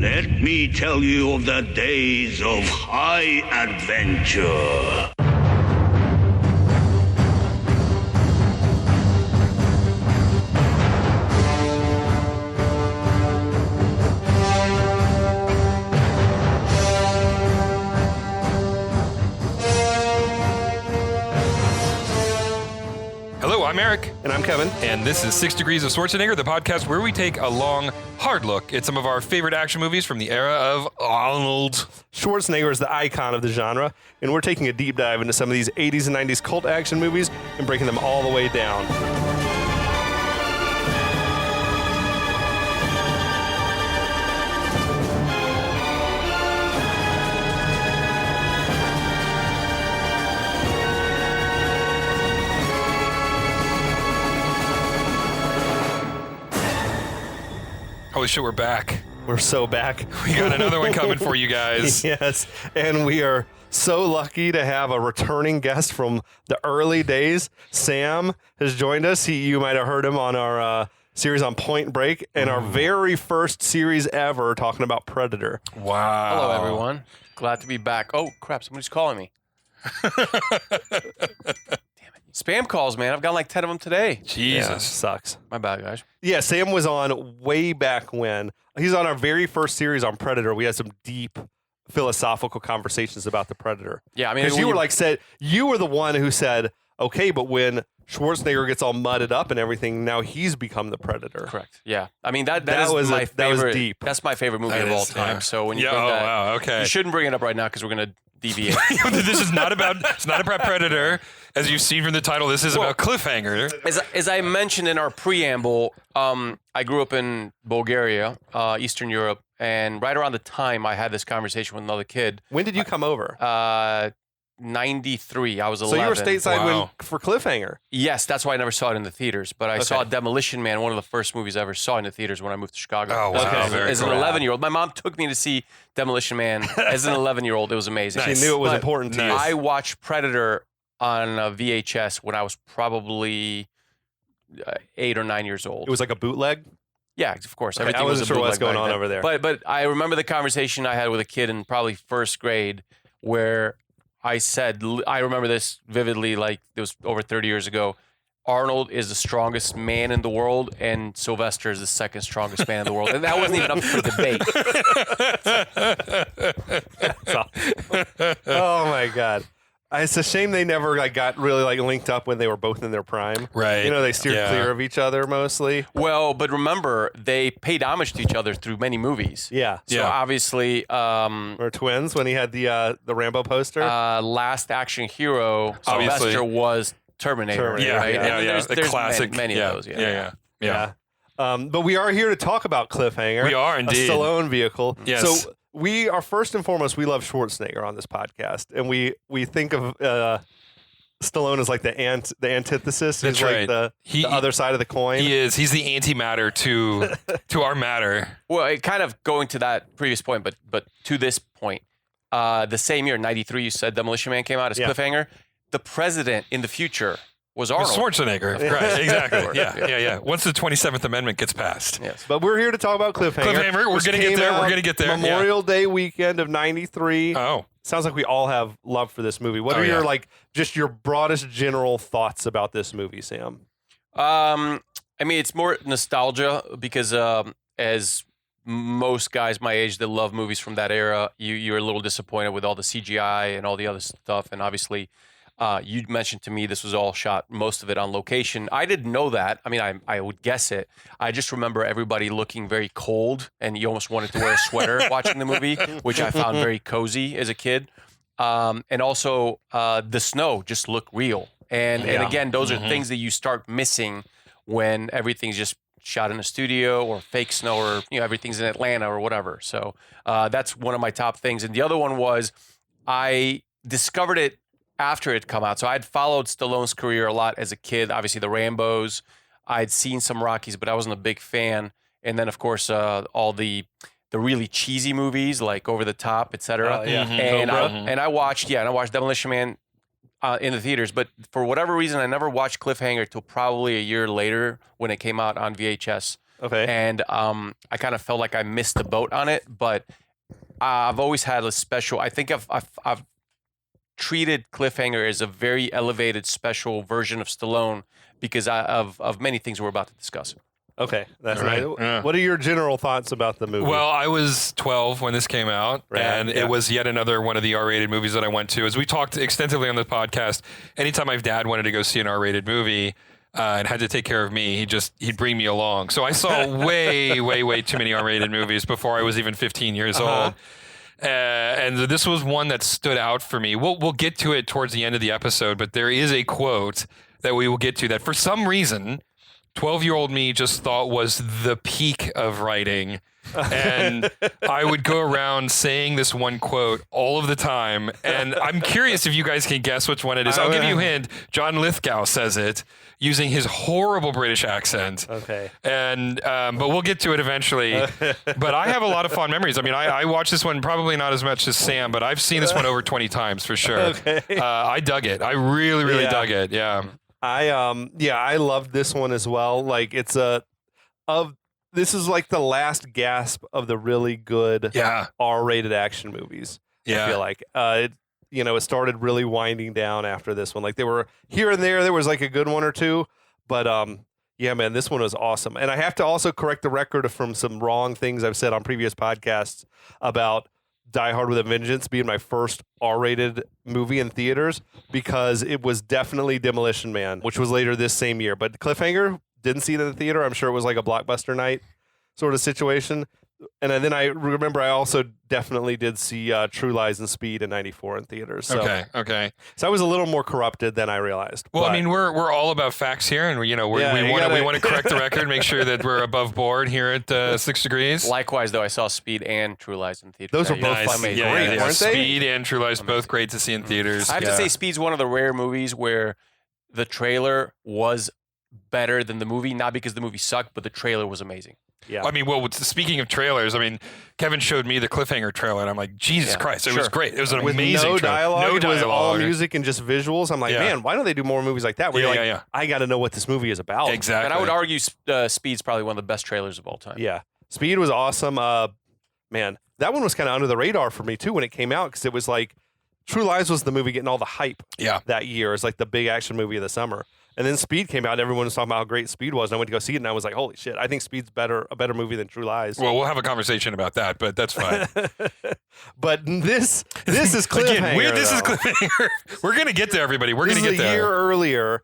Let me tell you of the days of high adventure. Hello, I'm Eric. And I'm Kevin. And this is 6 Degrees of Schwarzenegger, the podcast where we take a long, hard look at some of our favorite action movies from the era of Arnold. Schwarzenegger is the icon of the genre, and we're taking a deep dive into some of these 80s and 90s cult action movies and breaking them all the way down. Holy shit, we're back. We're so back. We got another one coming for you guys. Yes, and we are so lucky to have a returning guest from the early days. Sam has joined us. You might have heard him on our series on Point Break and our very first series ever talking about Predator. Wow. Hello, everyone. Glad to be back. Oh, crap. Somebody's calling me. Damn it. Spam calls, man. I've got like 10 of them today. Jesus. Yeah, sucks. My bad, guys. Yeah, Sam was on way back when. He's on our very first series on Predator. We had some deep philosophical conversations about the Predator. Yeah, I mean, because you were the one who said, okay, but when Schwarzenegger gets all mudded up and everything, now he's become the Predator. Correct. Yeah. I mean, that was my favorite. That was deep. That's my favorite movie That of all is, time. yeah. So when you Yeah, bring that, wow, okay. you shouldn't bring it up right now because we're going to deviate. This is not about Predator. As you've seen from the title, this is about Cliffhanger. As I mentioned in our preamble, I grew up in Bulgaria, Eastern Europe, and right around the time I had this conversation with another kid, When did you come over? 93, I was 11. So you were stateside Wow. for Cliffhanger. Yes, that's why I never saw it in the theaters. But I saw Demolition Man, one of the first movies I ever saw in the theaters when I moved to Chicago. Oh, wow. Okay. Very As cool. an 11-year-old. My mom took me to see Demolition Man as an 11-year-old. It was amazing. She knew it was But important to you. I watched Predator on VHS when I was probably 8 or 9 years old. It was like a bootleg. Yeah, of course. Okay, Everything I was wasn't a sure what's bootleg going back on then. over there. But I remember the conversation I had with a kid in probably first grade where I said, I remember this vividly, like it was over 30 years ago. Arnold is the strongest man in the world, and Sylvester is the second strongest man in the world. And that wasn't even up for debate. Oh my god. It's a shame they never got really linked up when they were both in their prime. Right. You know, they steered Yeah. clear of each other mostly. Well, but remember, they paid homage to each other through many movies. Yeah. So Yeah. obviously, Or twins when he had the Rambo poster. Last Action Hero, Obviously. Sylvester was Terminator. Terminator, Yeah, right? yeah, And yeah. There's, The there's classic. many yeah. of those. Yeah. But we are here to talk about Cliffhanger. We are indeed. A Stallone vehicle. Yes. So we are first and foremost, we love Schwarzenegger on this podcast. And we think of Stallone as like the antithesis. That's He's right. like the other side of the coin. He is. He's the antimatter to our matter. Well, it kind of going to that previous point, but to this point, the same year, 93, you said Demolition Man came out as Yeah. Cliffhanger. The president in the future was Arnold. Schwarzenegger. Right, exactly. Yeah. Once the 27th Amendment gets passed. Yes. But we're here to talk about Cliffhanger. We're which gonna get came there. We're out gonna get there. Yeah. Memorial Day weekend of 93. Oh. Sounds like we all have love for this movie. What Oh, are your yeah. just your broadest general thoughts about this movie, Sam? I mean, it's more nostalgia because as most guys my age that love movies from that era, you're a little disappointed with all the CGI and all the other stuff. And obviously, you mentioned to me this was all shot, most of it on location. I didn't know that. I mean, I would guess it. I just remember everybody looking very cold, and you almost wanted to wear a sweater watching the movie, which I found very cozy as a kid. And also, the snow just looked real. And again, those are things that you start missing when everything's just shot in a studio or fake snow or everything's in Atlanta or whatever. So that's one of my top things. And the other one was I discovered it after it come out. So I'd followed Stallone's career a lot as a kid. Obviously the Rambos. I'd seen some Rockies, but I wasn't a big fan. And then of course all the really cheesy movies like Over the Top, etc. Yeah. And I watched Demolition Man in the theaters, but for whatever reason, I never watched Cliffhanger till probably a year later when it came out on VHS. Okay. And I kind of felt like I missed the boat on it, but I've always had a special. I think I've treated Cliffhanger as a very elevated, special version of Stallone because of many things we're about to discuss. Okay, that's Right. right. Yeah. What are your general thoughts about the movie? Well, I was 12 when this came out, Right, and yeah. it was yet another one of the R-rated movies that I went to. As we talked extensively on the podcast, anytime my dad wanted to go see an R-rated movie and had to take care of me, he'd bring me along. So I saw way too many R-rated movies before I was even 15 years old. And this was one that stood out for me. We'll get to it towards the end of the episode, but there is a quote that we will get to that for some reason 12-year-old me just thought was the peak of writing. And I would go around saying this one quote all of the time. And I'm curious if you guys can guess which one it is. I'll give you a hint. John Lithgow says it using his horrible British accent. Okay. And but we'll get to it eventually. But I have a lot of fond memories. I mean, I watched this one probably not as much as Sam, but I've seen this one over 20 times for sure. Okay. I dug it. I really Yeah. dug it. Yeah. I loved this one as well. Like this is like the last gasp of the really good Yeah. R-rated action movies. Yeah. I feel like it started really winding down after this one. Like they were here and there was like a good one or two, but yeah, man, this one was awesome. And I have to also correct the record from some wrong things I've said on previous podcasts about Die Hard with a Vengeance being my first R-rated movie in theaters, because it was definitely Demolition Man, which was later this same year. But Cliffhanger, didn't see it in the theater. I'm sure it was like a blockbuster night sort of situation. And then I remember I also definitely did see True Lies and Speed in '94 in theaters. So, Okay. so I was a little more corrupted than I realized. Well, But I mean, we're all about facts here, and we Yeah, want you we want to correct the record, make sure that we're above board here at 6 Degrees. Likewise, though, I saw Speed and True Lies in theaters. Those were That both year. fucking great, weren't they? Speed and True Lies both great to see in theaters. I have to say, Speed's one of the rare movies where the trailer was better than the movie, not because the movie sucked, but the trailer was amazing. yeah. I mean, well, speaking of trailers, I mean, Kevin showed me the Cliffhanger trailer, and I'm like, Jesus Yeah, Christ, it sure. was great. It was an with amazing no trailer. dialogue, No it was all dialogue. music and just visuals. I'm like, Yeah. man, why don't they do more movies like that? Where you're like, I got to know what this movie is about. Exactly. And I would argue Speed's probably one of the best trailers of all time. Yeah, Speed was awesome. Man, that one was kind of under the radar for me too when it came out, because it was like True Lies was the movie getting all the hype Yeah. that year. It's like the big action movie of the summer. And then Speed came out, and everyone was talking about how great Speed was. And I went to go see it, and I was like, holy shit, I think Speed's a better movie than True Lies. Well, we'll have a conversation about that, but that's fine. But this is Cliffhanger. Again, this is though. Cliffhanger. We're gonna get there, everybody. We're This gonna is get a year there. earlier.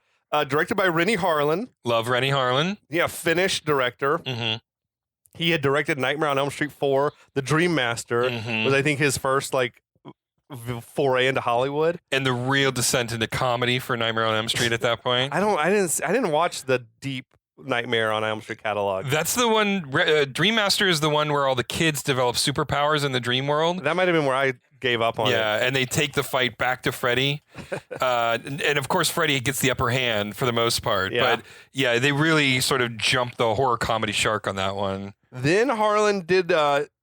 Directed by Rennie Harlan. Love Rennie Harlan. Yeah, Finnish director. Mm-hmm. He had directed Nightmare on Elm Street 4. The Dream Master Mhm. was, I think, his first foray into Hollywood. And the real descent into comedy for Nightmare on Elm Street at that point. I didn't watch the deep Nightmare on Elm Street catalog. That's the one. Dream Master is the one where all the kids develop superpowers in the dream world. That might have been where I gave up on it. Yeah, and they take the fight back to Freddy. And of course, Freddy gets the upper hand for the most part. Yeah. But yeah, they really sort of jumped the horror comedy shark on that one. Then Harlan did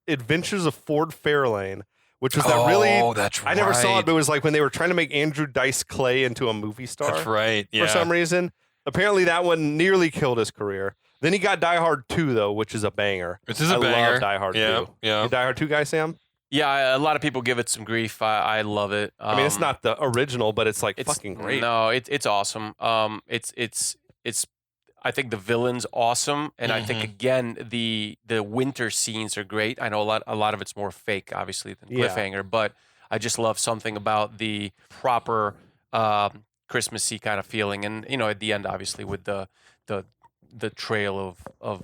Adventures of Ford Fairlane, which was that really. That's right. I never saw it, but it was like when they were trying to make Andrew Dice Clay into a movie star. That's right. Yeah. For some reason. Apparently, that one nearly killed his career. Then he got Die Hard 2, though, which is a banger. This is a I banger. love Die Hard 2. Yeah. You a Die Hard 2 guy, Sam? Yeah, a lot of people give it some grief. I love it. I mean, it's not the original, but it's like fucking great. No, it's awesome. It's. I think the villain's awesome, and I think again the winter scenes are great. I know a lot of it's more fake, obviously, than Yeah. Cliffhanger, but I just love something about the proper Christmassy kind of feeling, and at the end, obviously, with the trail of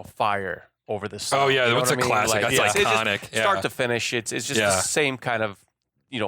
fire over the sun. Oh yeah, You know what's what a I mean? classic? Like, That's it's just iconic. Yeah. start to finish. It's just Yeah. the same kind of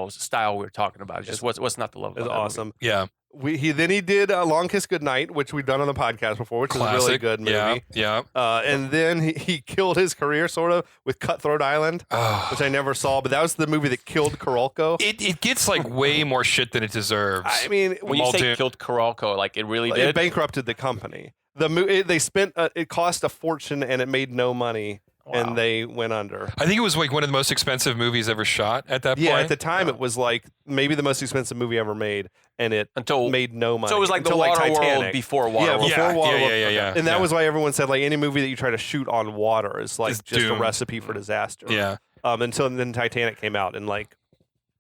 style we were talking about. It's just what's not to love It's about that movie. awesome. Yeah. He did Long Kiss Goodnight, which we've done on the podcast before, which is a really Classic. good movie. Yeah. And then he killed his career sort of with Cutthroat Island, Oh. which I never saw, but that was the movie that killed Carolco. It gets like way more shit than it deserves. I mean, When you say Multi- killed Carolco, like it really it did. bankrupted the company. They spent it cost a fortune and it made no money and they went under. I think it was like one of the most expensive movies ever shot at that point. Yeah, at the time it was like maybe the most expensive movie ever made, and it made no money. So it was like the until, Waterworld Titanic. before Waterworld. Before Waterworld. Yeah. And that was why everyone said like any movie that you try to shoot on water is like It's just doomed. a recipe for disaster. Yeah. Until then Titanic came out and like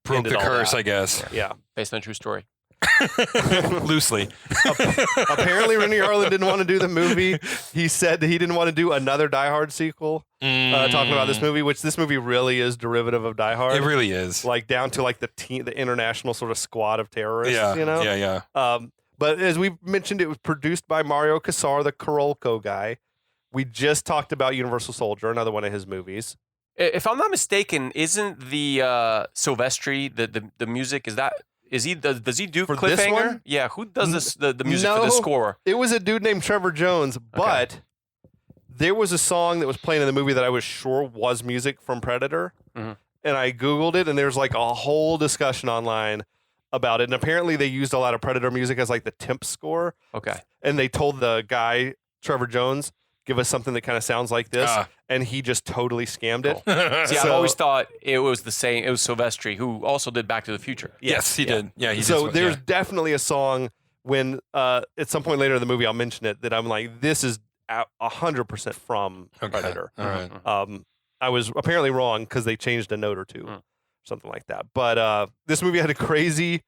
Broke ended the all curse, that. I guess. Yeah. Based on a true story. Loosely. Apparently, Rennie Harlan didn't want to do the movie. He said that he didn't want to do another Die Hard sequel. Talking about this movie, which this movie really is derivative of Die Hard. It really is. Like down to like the international sort of squad of terrorists. Yeah. You know. Yeah. But as we mentioned, it was produced by Mario Casar, the Carolco guy. We just talked about Universal Soldier, another one of his movies. If I'm not mistaken, isn't the Silvestri the music? Does he do For Cliffhanger? this one? Yeah, who does this the music for the score? It was a dude named Trevor Jones, but there was a song that was playing in the movie that I was sure was music from Predator. Mhm. And I Googled it, and there's like a whole discussion online about it. And apparently they used a lot of Predator music as like the temp score. Okay. And they told the guy, Trevor Jones, give us something that kind of sounds like this. And he just totally scammed it. See, I've So- always thought it was the same. It was Silvestri, who also did Back to the Future. Yes, he did. Yeah, he So did. there's definitely a song when at some point later in the movie I'll mention it that I'm like, this is 100% from Predator. All right. I was apparently wrong because they changed a note or two, something like that. But this movie had a crazy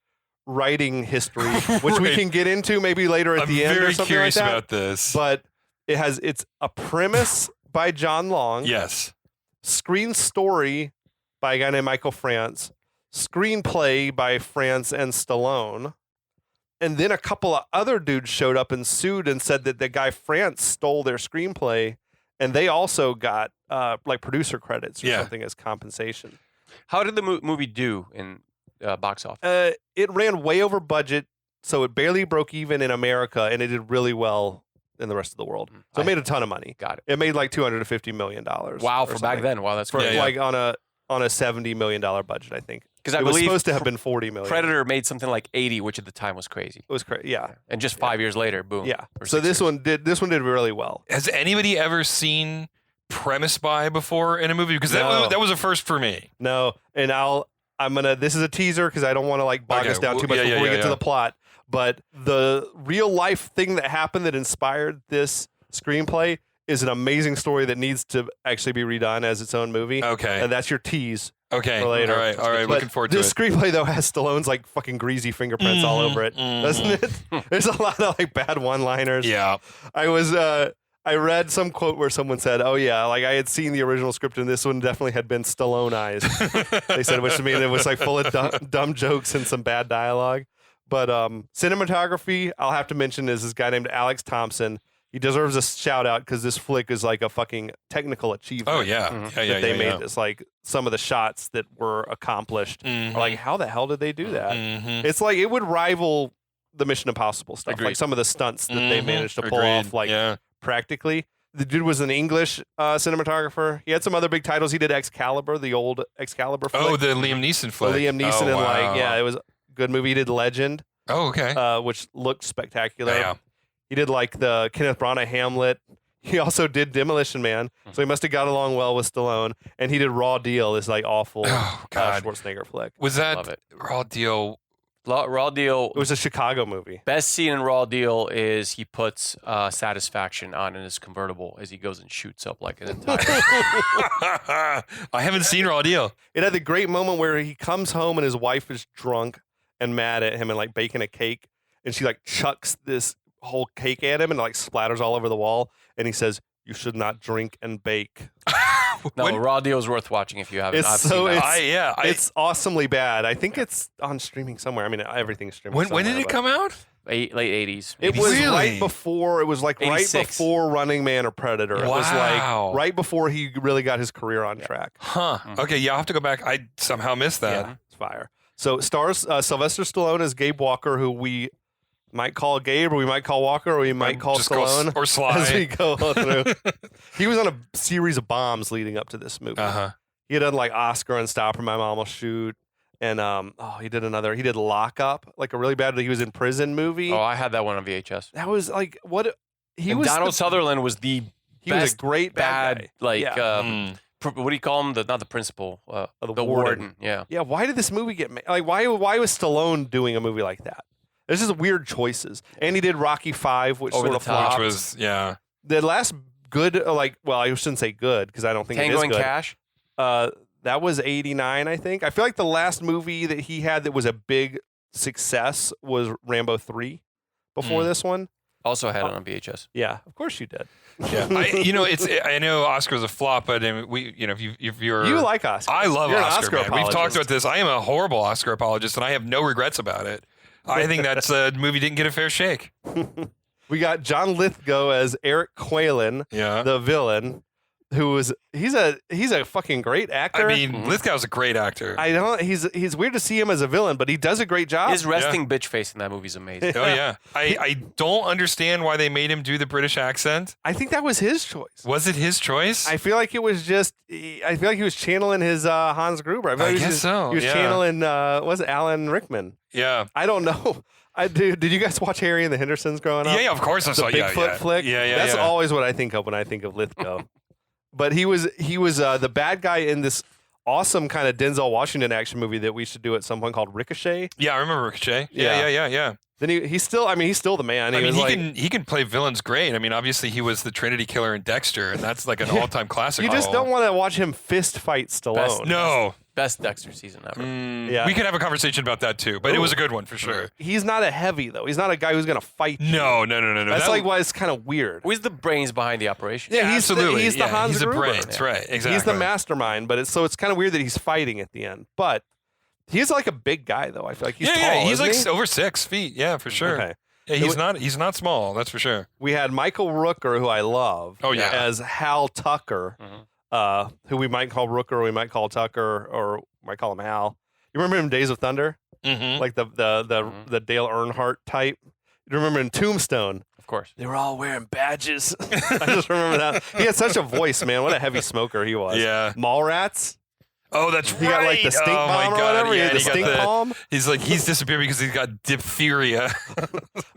writing history, which we Right. can get into maybe later at I'm the end or very something curious like that. about this. But it's a premise by John Long, Yes. screen story by a guy named Michael France, screenplay by France and Stallone, and then a couple of other dudes showed up and sued and said that the guy France stole their screenplay, and they also got like producer credits or Yeah. something as compensation. How did the movie do in box office? It ran way over budget, so it barely broke even in America, and it did really well in the rest of the world. So it made a ton of money. Got it. It made like $250 million. Wow, for back then. Wow, that's For great. like on a $70 million budget, I think. Because I it was believe supposed to have been $40 million. Predator made something like 80, which at the time was crazy. It was crazy. Yeah, And just 5 years later, boom. yeah. Or So 6 this years. one did really well. Has anybody ever seen Premise By before in a movie? Because No. that was a first for me. No, and I'm gonna. This is a teaser because I don't want to like bog Okay, us down too much yeah, before we yeah, get to yeah. the plot. But the real life thing that happened that inspired this screenplay is an amazing story that needs to actually be redone as its own movie. Okay. And that's your tease. Okay. for later. All right. But Looking forward to this it. screenplay though has Stallone's like fucking greasy fingerprints all over it, doesn't it? There's a lot of like bad one-liners. Yeah. I read some quote where someone said, "Oh yeah, like I had seen the original script and this one definitely had been Stallone-ized." They said, which means it was like full of dumb jokes and some bad dialogue. But cinematography, I'll have to mention, is this guy named Alex Thompson. He deserves a shout out because this flick is like a fucking technical achievement. Oh yeah. That they made this, like some of the shots that were accomplished. Are like, how the hell did they do that? It's like it would rival the Mission Impossible stuff. Agreed. Like some of the stunts that they managed to pull Agreed. off, like practically. The dude was an English cinematographer. He had some other big titles. He did Excalibur, the old Excalibur flick. Oh, the Liam Neeson The flick. Liam Neeson Oh, and wow. like, yeah, it was a good movie. He did Legend, Oh, okay. which looked spectacular. Yeah. He did like the Kenneth Branagh Hamlet. He also did Demolition Man, so he must have got along well with Stallone. And he did Raw Deal, this like awful Oh, God. Schwarzenegger flick. Was Love that it. Raw Deal? Raw Deal. It was a Chicago movie. Best scene in Raw Deal is he puts Satisfaction on in his convertible as he goes and shoots up like an entire. I haven't seen Raw Deal. It had the great moment where he comes home and his wife is drunk and mad at him and like baking a cake, and she like chucks this whole cake at him and like splatters all over the wall, and he says, "You should not drink and bake." No, When- Raw Deal is worth watching if you haven't. It's I've so- seen that. It's awesomely bad. I think it's on streaming somewhere. I mean, everything's streaming. When did somewhere, it but- come out? Late 80s. It was Really? right before. It was like right 86. before Running Man or Predator. It was Wow. like right before he really got his career on track. Huh. Okay, yeah, I'll have to go back. I somehow missed that. Yeah, it's fire. So stars Sylvester Stallone as Gabe Walker, who we might call Gabe, or we might call Walker, or we might call Just call Stallone or Sly. as we go through. He was on a series of bombs leading up to this movie. Uh-huh. He had done like Oscar and Stop or My Mom Will Shoot, and he did Lock Up, like a really bad. He was in prison movie. Oh, I had that one on VHS. That was like what he And was. Donald Sutherland was the He was a great bad guy. Like Yeah. what do you call him? Not the principal. The warden. Yeah. Yeah, why did this movie get made? Like, why was Stallone doing a movie like that? This is weird choices. And he did Rocky V, which Over sort the of top. flopped. Which was The last good, I shouldn't say good because I don't think Tango it is and good. Cash. That was 89, I think. I feel like the last movie that he had that was a big success was Rambo 3 before this one. Also had it on VHS. Yeah, of course you did. yeah. I know Oscar's a flop, but if you're You like Oscar. I love You're an Oscar. Man. We've talked apologist. about this. I am a horrible Oscar apologist, and I have no regrets about it. I think that's a movie didn't get a fair shake. We got John Lithgow as Eric Quaylen, Yeah. the villain, he's a fucking great actor. I mean, Lithgow's a great actor. I don't. He's weird to see him as a villain, but he does a great job. His resting bitch face in that movie is amazing. Oh yeah. I don't understand why they made him do the British accent. I think that was his choice. Was it his choice? I feel like it was just. I feel like he was channeling his Hans Gruber. I, feel like I guess so, He was yeah. channeling. Was it Alan Rickman? yeah. I don't know. Did you guys watch Harry and the Hendersons growing up? Yeah, of course I The saw Bigfoot flick. Yeah, That's yeah. always what I think of when I think of Lithgow. But he was the bad guy in this awesome kind of Denzel Washington action movie that we should do at some point called Ricochet. Yeah, I remember Ricochet. Yeah. Yeah. Then he's still the man. He can play villains great. I mean, obviously he was the Trinity Killer in Dexter, and that's like an all-time classic. You just don't want to watch him fist fight Stallone. No. Best Dexter season ever. Yeah. We could have a conversation about that too, but it was a good one for sure. He's not a heavy though. He's not a guy who's gonna fight you. No. That's like why it's kind of weird. Who's the brains behind the operation? Yeah, he's Absolutely. he's the Hans He's the Gruber. brains, right? Exactly. He's the mastermind, but it's kind of weird that he's fighting at the end. But he's like a big guy though. I feel like he's tall. Yeah, he's isn't like he? over 6 feet. Yeah, for sure. Okay. Yeah, he's not small. That's for sure. We had Michael Rooker, who I love. Oh, yeah. As Hal Tucker, who we might call Rooker, or we might call Tucker, or we might call him Hal. You remember him in Days of Thunder? Mm-hmm. Like the Dale Earnhardt type. You remember in Tombstone? Of course. They were all wearing badges. I just remember that. He had such a voice, man. What a heavy smoker he was. Yeah. Mallrats. Oh, that's right. He got like the stink oh bomb my or God. whatever. Yeah, He had the he got stink bomb. He's disappeared because he's got diphtheria.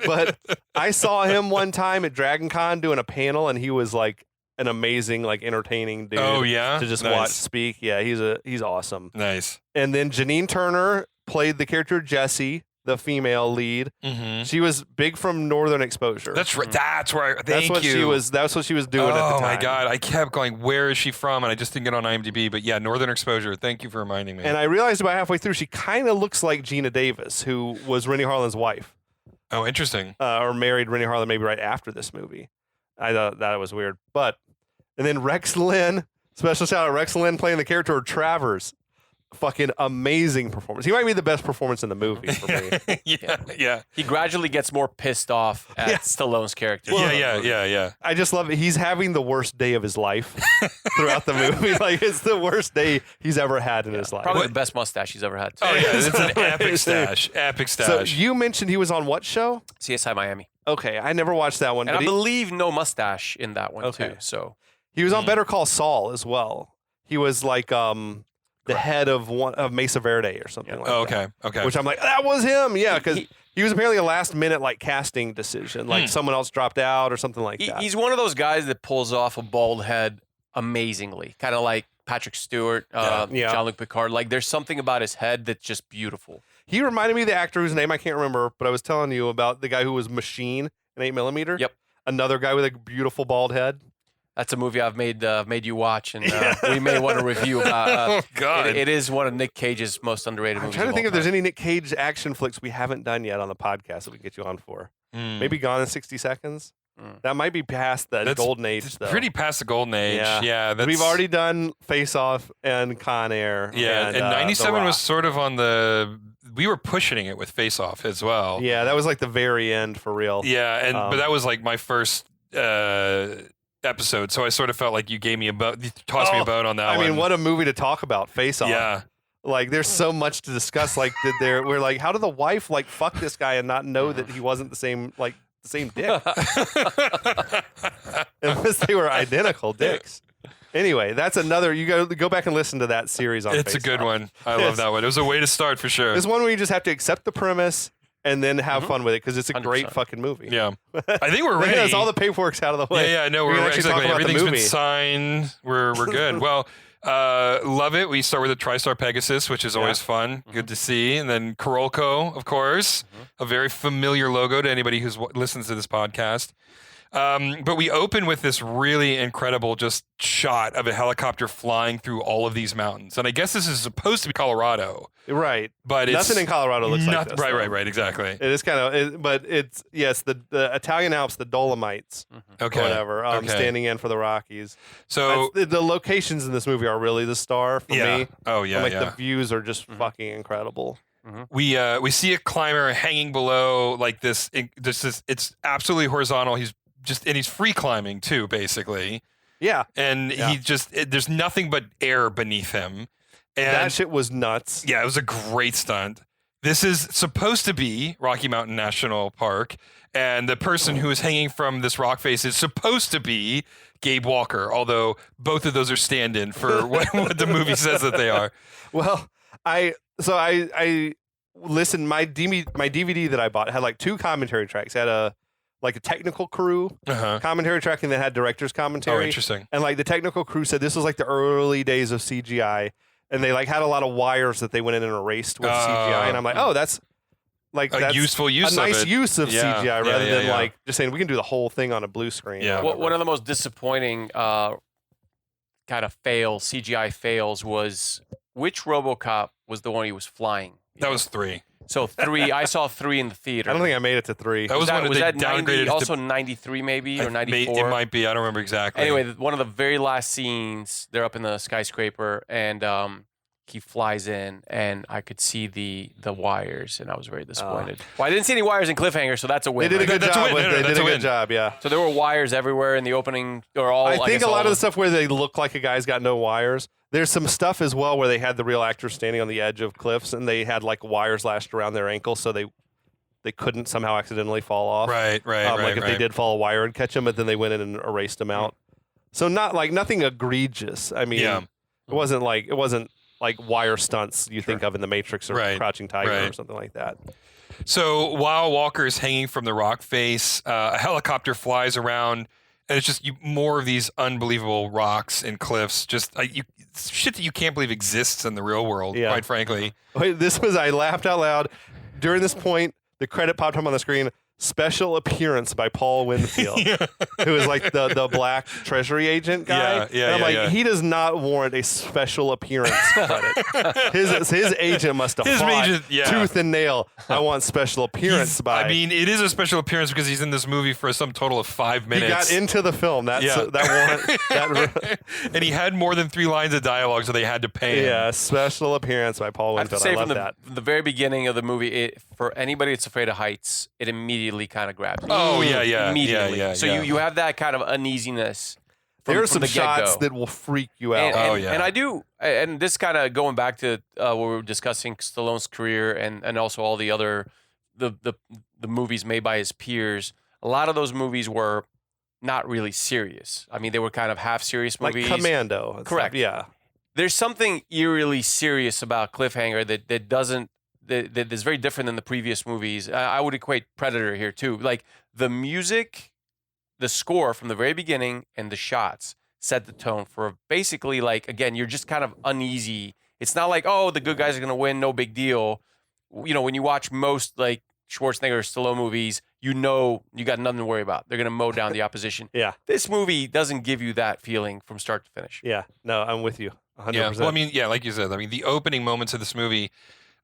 But I saw him one time at Dragon Con doing a panel, and he was like an amazing, like entertaining dude. Oh, yeah? To just Nice. watch speak. Yeah, he's awesome. Nice. And then Janine Turner played the character Jessie, the female lead. Mm-hmm. She was big from Northern Exposure. That's right. That's where. That's what she was. That's what she was doing at the time. Oh my God! I kept going. Where is she from? And I just didn't get on IMDb. But yeah, Northern Exposure. Thank you for reminding me. And I realized about halfway through, she kind of looks like Gina Davis, who was Rennie Harlan's wife, oh, interesting. or married Rennie Harlan maybe right after this movie. I thought that was weird. And then Rex Lynn, special shout out Rex Lynn playing the character of Travers. Fucking amazing performance. He might be the best performance in the movie for me. yeah. He gradually gets more pissed off at Stallone's character. Yeah. I just love it. He's having the worst day of his life throughout the movie. Like, it's the worst day he's ever had in his life. Probably the best mustache he's ever had. Too. Oh yeah, it's an epic stash. Epic So stash. you mentioned he was on what show? CSI Miami. Okay, I never watched that one. And But I believe no mustache in that one Okay. too. So he was on Better Call Saul as well. He was like the head of Mesa Verde or something like Oh, that. okay. Which I'm like, that was him. Yeah, because he was apparently a last minute like casting decision. Like someone else dropped out or something like that. he's one of those guys that pulls off a bald head amazingly. Kind of like Patrick Stewart, Yeah. Jean-Luc Picard. Like there's something about his head that's just beautiful. He reminded me of the actor whose name I can't remember, but I was telling you about the guy who was Machine in 8mm. Yep. Another guy with a beautiful bald head. That's a movie I've made you watch, and we may want to review about. Oh God. It is one of Nick Cage's most underrated I'm movies. trying to of think all if there's time. any Nick Cage action flicks we haven't done yet on the podcast that we get you on for. Maybe Gone in 60 Seconds. That might be past the golden age, It's though. pretty past the golden age. Yeah. We've already done Face Off and Con Air. Yeah, and The 97 was Rock. sort of on the. We were pushing it with Face Off as well. Yeah, that was like the very end for real. Yeah, and but that was like my first episode, so I sort of felt like you gave me you tossed me a bone on that I one. mean, what a movie to talk about, Face Off. Yeah. Like, there's so much to discuss. Like, we're like, how did the wife like fuck this guy and not know that he wasn't the same dick? Unless they were identical dicks. Anyway, that's another. You go back and listen to that series on. It's a Face good Off. one. I love that one. It was a way to start for sure. It's one where you just have to accept the premise and then have fun with it because it's a great 100%. fucking movie. Yeah. I think we're ready. Yes, all the paperwork's out of the way. Yeah, no, We we're can actually talk exactly. about the Everything's been movie. signed. We're good. Well, love it. We start with the TriStar Pegasus, which is always fun. Good to see. And then Korolko, of course, a very familiar logo to anybody who listens to this podcast. But we open with this really incredible just shot of a helicopter flying through all of these mountains. And I guess this is supposed to be Colorado. Right. But it's nothing in Colorado looks like this. Right, exactly. It is kind of, but it's the Italian Alps, the Dolomites, Okay. or whatever. Okay. Standing in for the Rockies. So The locations in this movie are really the star for me. Oh yeah, And, yeah. the views are just fucking incredible. We see a climber hanging below like this. It's absolutely horizontal. He's free climbing too, basically. Yeah, And he there's nothing but air beneath him. And that shit was nuts. yeah, it was a great stunt. This is supposed to be Rocky Mountain National Park, and the person who is hanging from this rock face is supposed to be Gabe Walker, although both of those are stand-in for what the movie says that they are. Well, I listened. My DVD that I bought had like 2 commentary tracks. It had a technical crew Uh-huh. commentary track, and then had director's commentary. Oh, interesting. And like the technical crew said, this was like the early days of CGI, and they like had a lot of wires that they went in and erased with CGI. And I'm like, oh, that's that's useful use a nice of it. use of Yeah, CGI yeah, rather yeah, than yeah. like just saying we can do the whole thing on a blue screen. Yeah. One of the most disappointing kind of CGI fails was which RoboCop was the one he was flying? That was 3. So 3. I saw 3 in the theater. I don't think I made it to 3. That was one was they that 90, downgraded. also 93 maybe or 94? It might be. I don't remember exactly. Anyway, one of the very last scenes, they're up in the skyscraper, and he flies in, and I could see the wires, and I was very disappointed. Well, I didn't see any wires in Cliffhanger, so that's a win. They did a right? good That's a job. win. No, no, They that's did a a good win. job. Yeah. So there were wires everywhere in the opening, or all. I guess think a all lot of the stuff where they look like a guy's got no wires. There's some stuff as well where they had the real actors standing on the edge of cliffs, and they had like wires lashed around their ankles, so they couldn't somehow accidentally fall off. Right. Like if they did fall a wire and catch them, but then they went in and erased them out. So nothing egregious. I mean, Yeah. it wasn't like wire stunts you think of in The Matrix or Right, Crouching Tiger or right. something like that. So while Walker is hanging from the rock face, a helicopter flies around, and it's just more of these unbelievable rocks and cliffs. Just shit that you can't believe exists in the real world. Yeah. Quite frankly. Wait, I laughed out loud during this point. The credit popped up on the screen. Special appearance by Paul Winfield, who is like the black treasury agent guy. Yeah, and I'm like, yeah. he does not warrant a special appearance credit. His agent must have His fought agent, yeah. tooth and nail. I want special appearance by. I mean, it is a special appearance because he's in this movie for some total of 5 he minutes. got into the film. That's Yeah. that and he had more than 3 lines of dialogue, so they had to pay him. yeah, special appearance by Paul I have to Winfield. say, I love from that. the very beginning of the movie, for anybody that's afraid of heights, it immediately kind of grabbed me. Oh, yeah. Immediately. Yeah. So you have that kind of uneasiness. There are from some the shots get-go. that will freak you out. And I do, and this kind of going back to what we were discussing Stallone's career and also all the other the movies made by his peers. A lot of those movies were not really serious. I mean, they were kind of half serious like movies. Commando. and Correct. stuff. Yeah. There's something eerily serious about Cliffhanger that doesn't that is very different than the previous movies. I would equate Predator here too. Like the music, the score from the very beginning, and the shots set the tone for basically like, again, you're just kind of uneasy. It's not like, oh, the good guys are gonna win, no big deal. You know, when you watch most like Schwarzenegger or Stallone movies, you know you got nothing to worry about. They're gonna mow down the opposition. Yeah. This movie doesn't give you that feeling from start to finish. Yeah. No, I'm with you. 100%. Yeah. Well, I mean, yeah, like you said, I mean, the opening moments of this movie,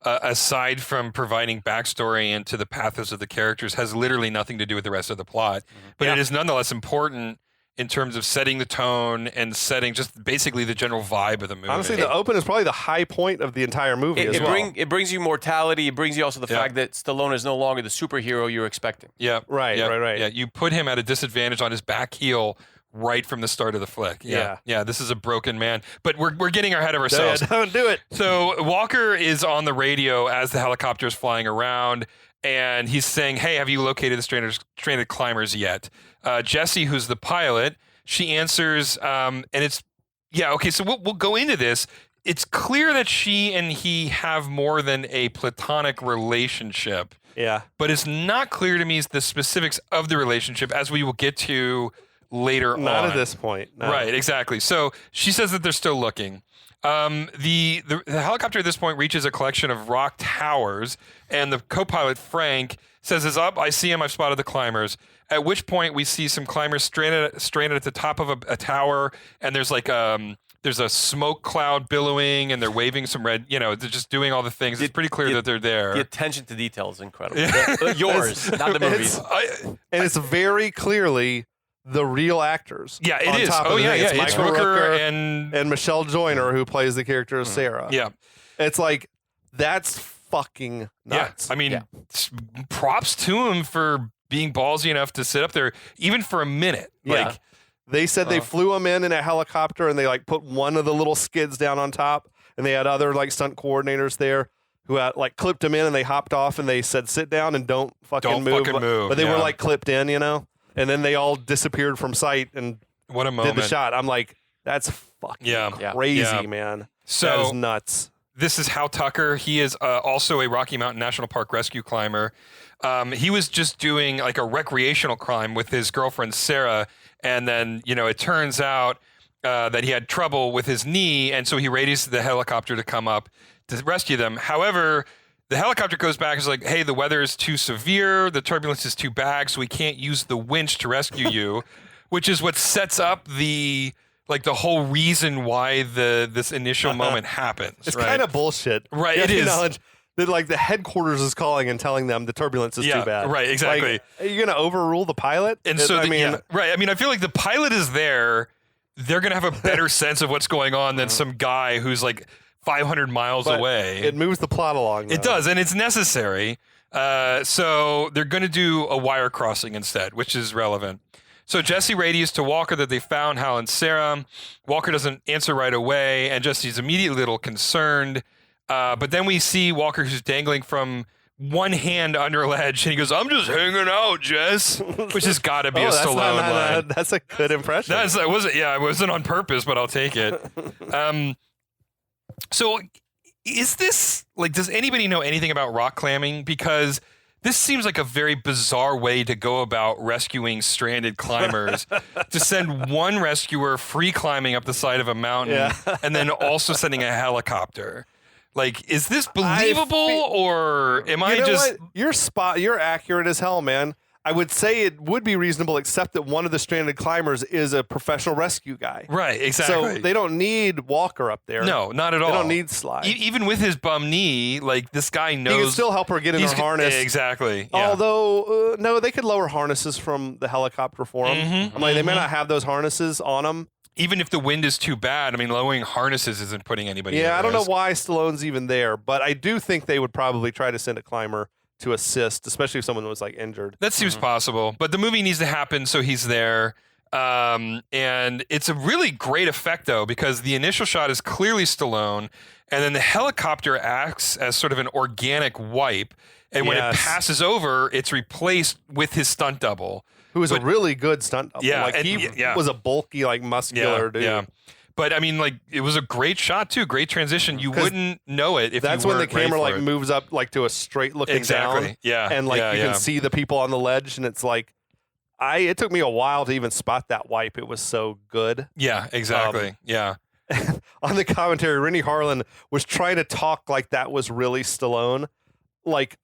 aside from providing backstory into the pathos of the characters, has literally nothing to do with the rest of the plot. But it is nonetheless important in terms of setting the tone and setting just basically the general vibe of the movie. Honestly, the open is probably the high point of the entire movie as well. It brings you mortality. It brings you also the fact that Stallone is no longer the superhero you're expecting. Yeah. Right. Yeah, you put him at a disadvantage on his back heel right from the start of the flick. Yeah, this is a broken man. But we're getting ahead of ourselves. Don't do it. So Walker is on the radio as the helicopter is flying around, and he's saying, "Hey, have you located the stranded climbers yet?" Jesse, who's the pilot, she answers, and it's okay. So we'll go into this. It's clear that she and he have more than a platonic relationship. Yeah. But it's not clear to me the specifics of the relationship, as we will get to later on. Not at this point. No. Right, exactly. So she says that they're still looking. The helicopter at this point reaches a collection of rock towers, and the co-pilot, Frank, says, "Is up. I see him. I've spotted the climbers." At which point we see some climbers stranded at the top of a tower, and there's like there's a smoke cloud billowing, and they're waving some red. They're just doing all the things. It's pretty clear that they're there. The attention to detail is incredible. Yours, not the movie's. And it's very clearly the real actors. Yeah, it on is. Top Oh of the yeah, thing. yeah. It's It's Michael Rooker and and Michelle Joyner, who plays the character of Sarah. yeah. It's like, that's fucking nuts. Yeah, I mean, props to him for being ballsy enough to sit up there, even for a minute. Yeah. Like, They said they flew him in a helicopter, and they like put one of the little skids down on top, and they had other like stunt coordinators there who had like clipped him in, and they hopped off, and they said, "Sit down and don't fucking move." But they were like clipped in, and then they all disappeared from sight and what a moment. did the shot. I'm like, that's fucking crazy, Yeah. man. So that is nuts. this is Hal Tucker. He is also a Rocky Mountain National Park rescue climber. He was just doing like a recreational climb with his girlfriend Sarah, and then it turns out that he had trouble with his knee, and so he radios the helicopter to come up to rescue them. However, the helicopter goes back and is like, "Hey, the weather is too severe, the turbulence is too bad, so we can't use the winch to rescue you," which is what sets up the whole reason why this initial moment happens. It's right? kind of bullshit. Right, You have it to is. acknowledge that like the headquarters is calling and telling them the turbulence is too bad. Right, exactly. Like, are you gonna overrule the pilot? And so, right. I mean, I feel like the pilot is there. They're going to have a better sense of what's going on than some guy who's like 500 miles but away. It moves the plot along. It though. does, and it's necessary. So they're going to do a wire crossing instead, which is relevant. So Jesse radios to Walker that they found Hal and Sarah. Walker doesn't answer right away, and Jesse's immediately a little concerned. But then we see Walker, who's dangling from one hand under a ledge, and he goes, "I'm just hanging out, Jess," which has got to be a that's Stallone line. That's a good impression. It wasn't on purpose, but I'll take it. So is this does anybody know anything about rock climbing? Because this seems like a very bizarre way to go about rescuing stranded climbers. To send one rescuer free climbing up the side of a mountain and then also sending a helicopter. Like, is this believable or am I just... What? You're accurate as hell, man. I would say it would be reasonable, except that one of the stranded climbers is a professional rescue guy. Right, exactly. So they don't need Walker up there. No, not at all. They don't need Sly. Even with his bum knee, like, this guy knows... He can still help her get in her harness. Exactly. Yeah. Although, no, they could lower harnesses from the helicopter for him. Mm-hmm, I'm like, they may not have those harnesses on them. Even if the wind is too bad, I mean, lowering harnesses isn't putting anybody Yeah, at I don't know risk. why Stallone's even there, but I do think they would probably try to send a climber to assist, especially if someone was like injured. That seems possible, but the movie needs to happen, so he's there. And it's a really great effect, though, because the initial shot is clearly Stallone, and then the helicopter acts as sort of an organic wipe. And when it passes over, it's replaced with his stunt double. Who was a really good stunt double. Yeah, Like, and- he yeah. was a bulky, like, muscular dude. Yeah. But I mean, like, it was a great shot too, great transition. You wouldn't know it if That's you when the weren't ready camera for like it. moves up like to a straight looking Exactly. down. Yeah. And like you can see the people on the ledge, and it's like it took me a while to even spot that wipe. It was so good. Yeah, exactly. Yeah. On the commentary, Rennie Harlan was trying to talk like that was really Stallone, like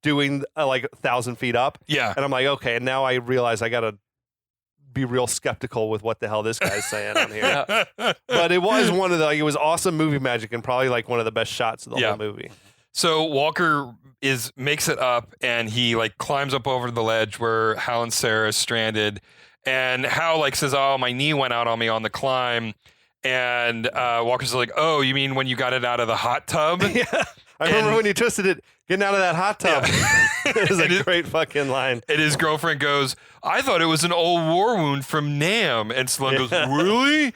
doing like 1,000 feet up. Yeah. And I'm like, okay, and now I realize I gotta be real skeptical with what the hell this guy's saying on here. But it was one of the it was awesome movie magic and probably like one of the best shots of the whole movie. So Walker makes it up, and he like climbs up over the ledge where Hal and Sarah is stranded, and Hal like says, "Oh, my knee went out on me on the climb," and Walker's like, "Oh, you mean when you got it out of the hot tub?" Yeah. I remember when you twisted it, getting out of that hot tub. It was a great fucking line. And his girlfriend goes, "I thought it was an old war wound from Nam." And Stallone goes, "Really?"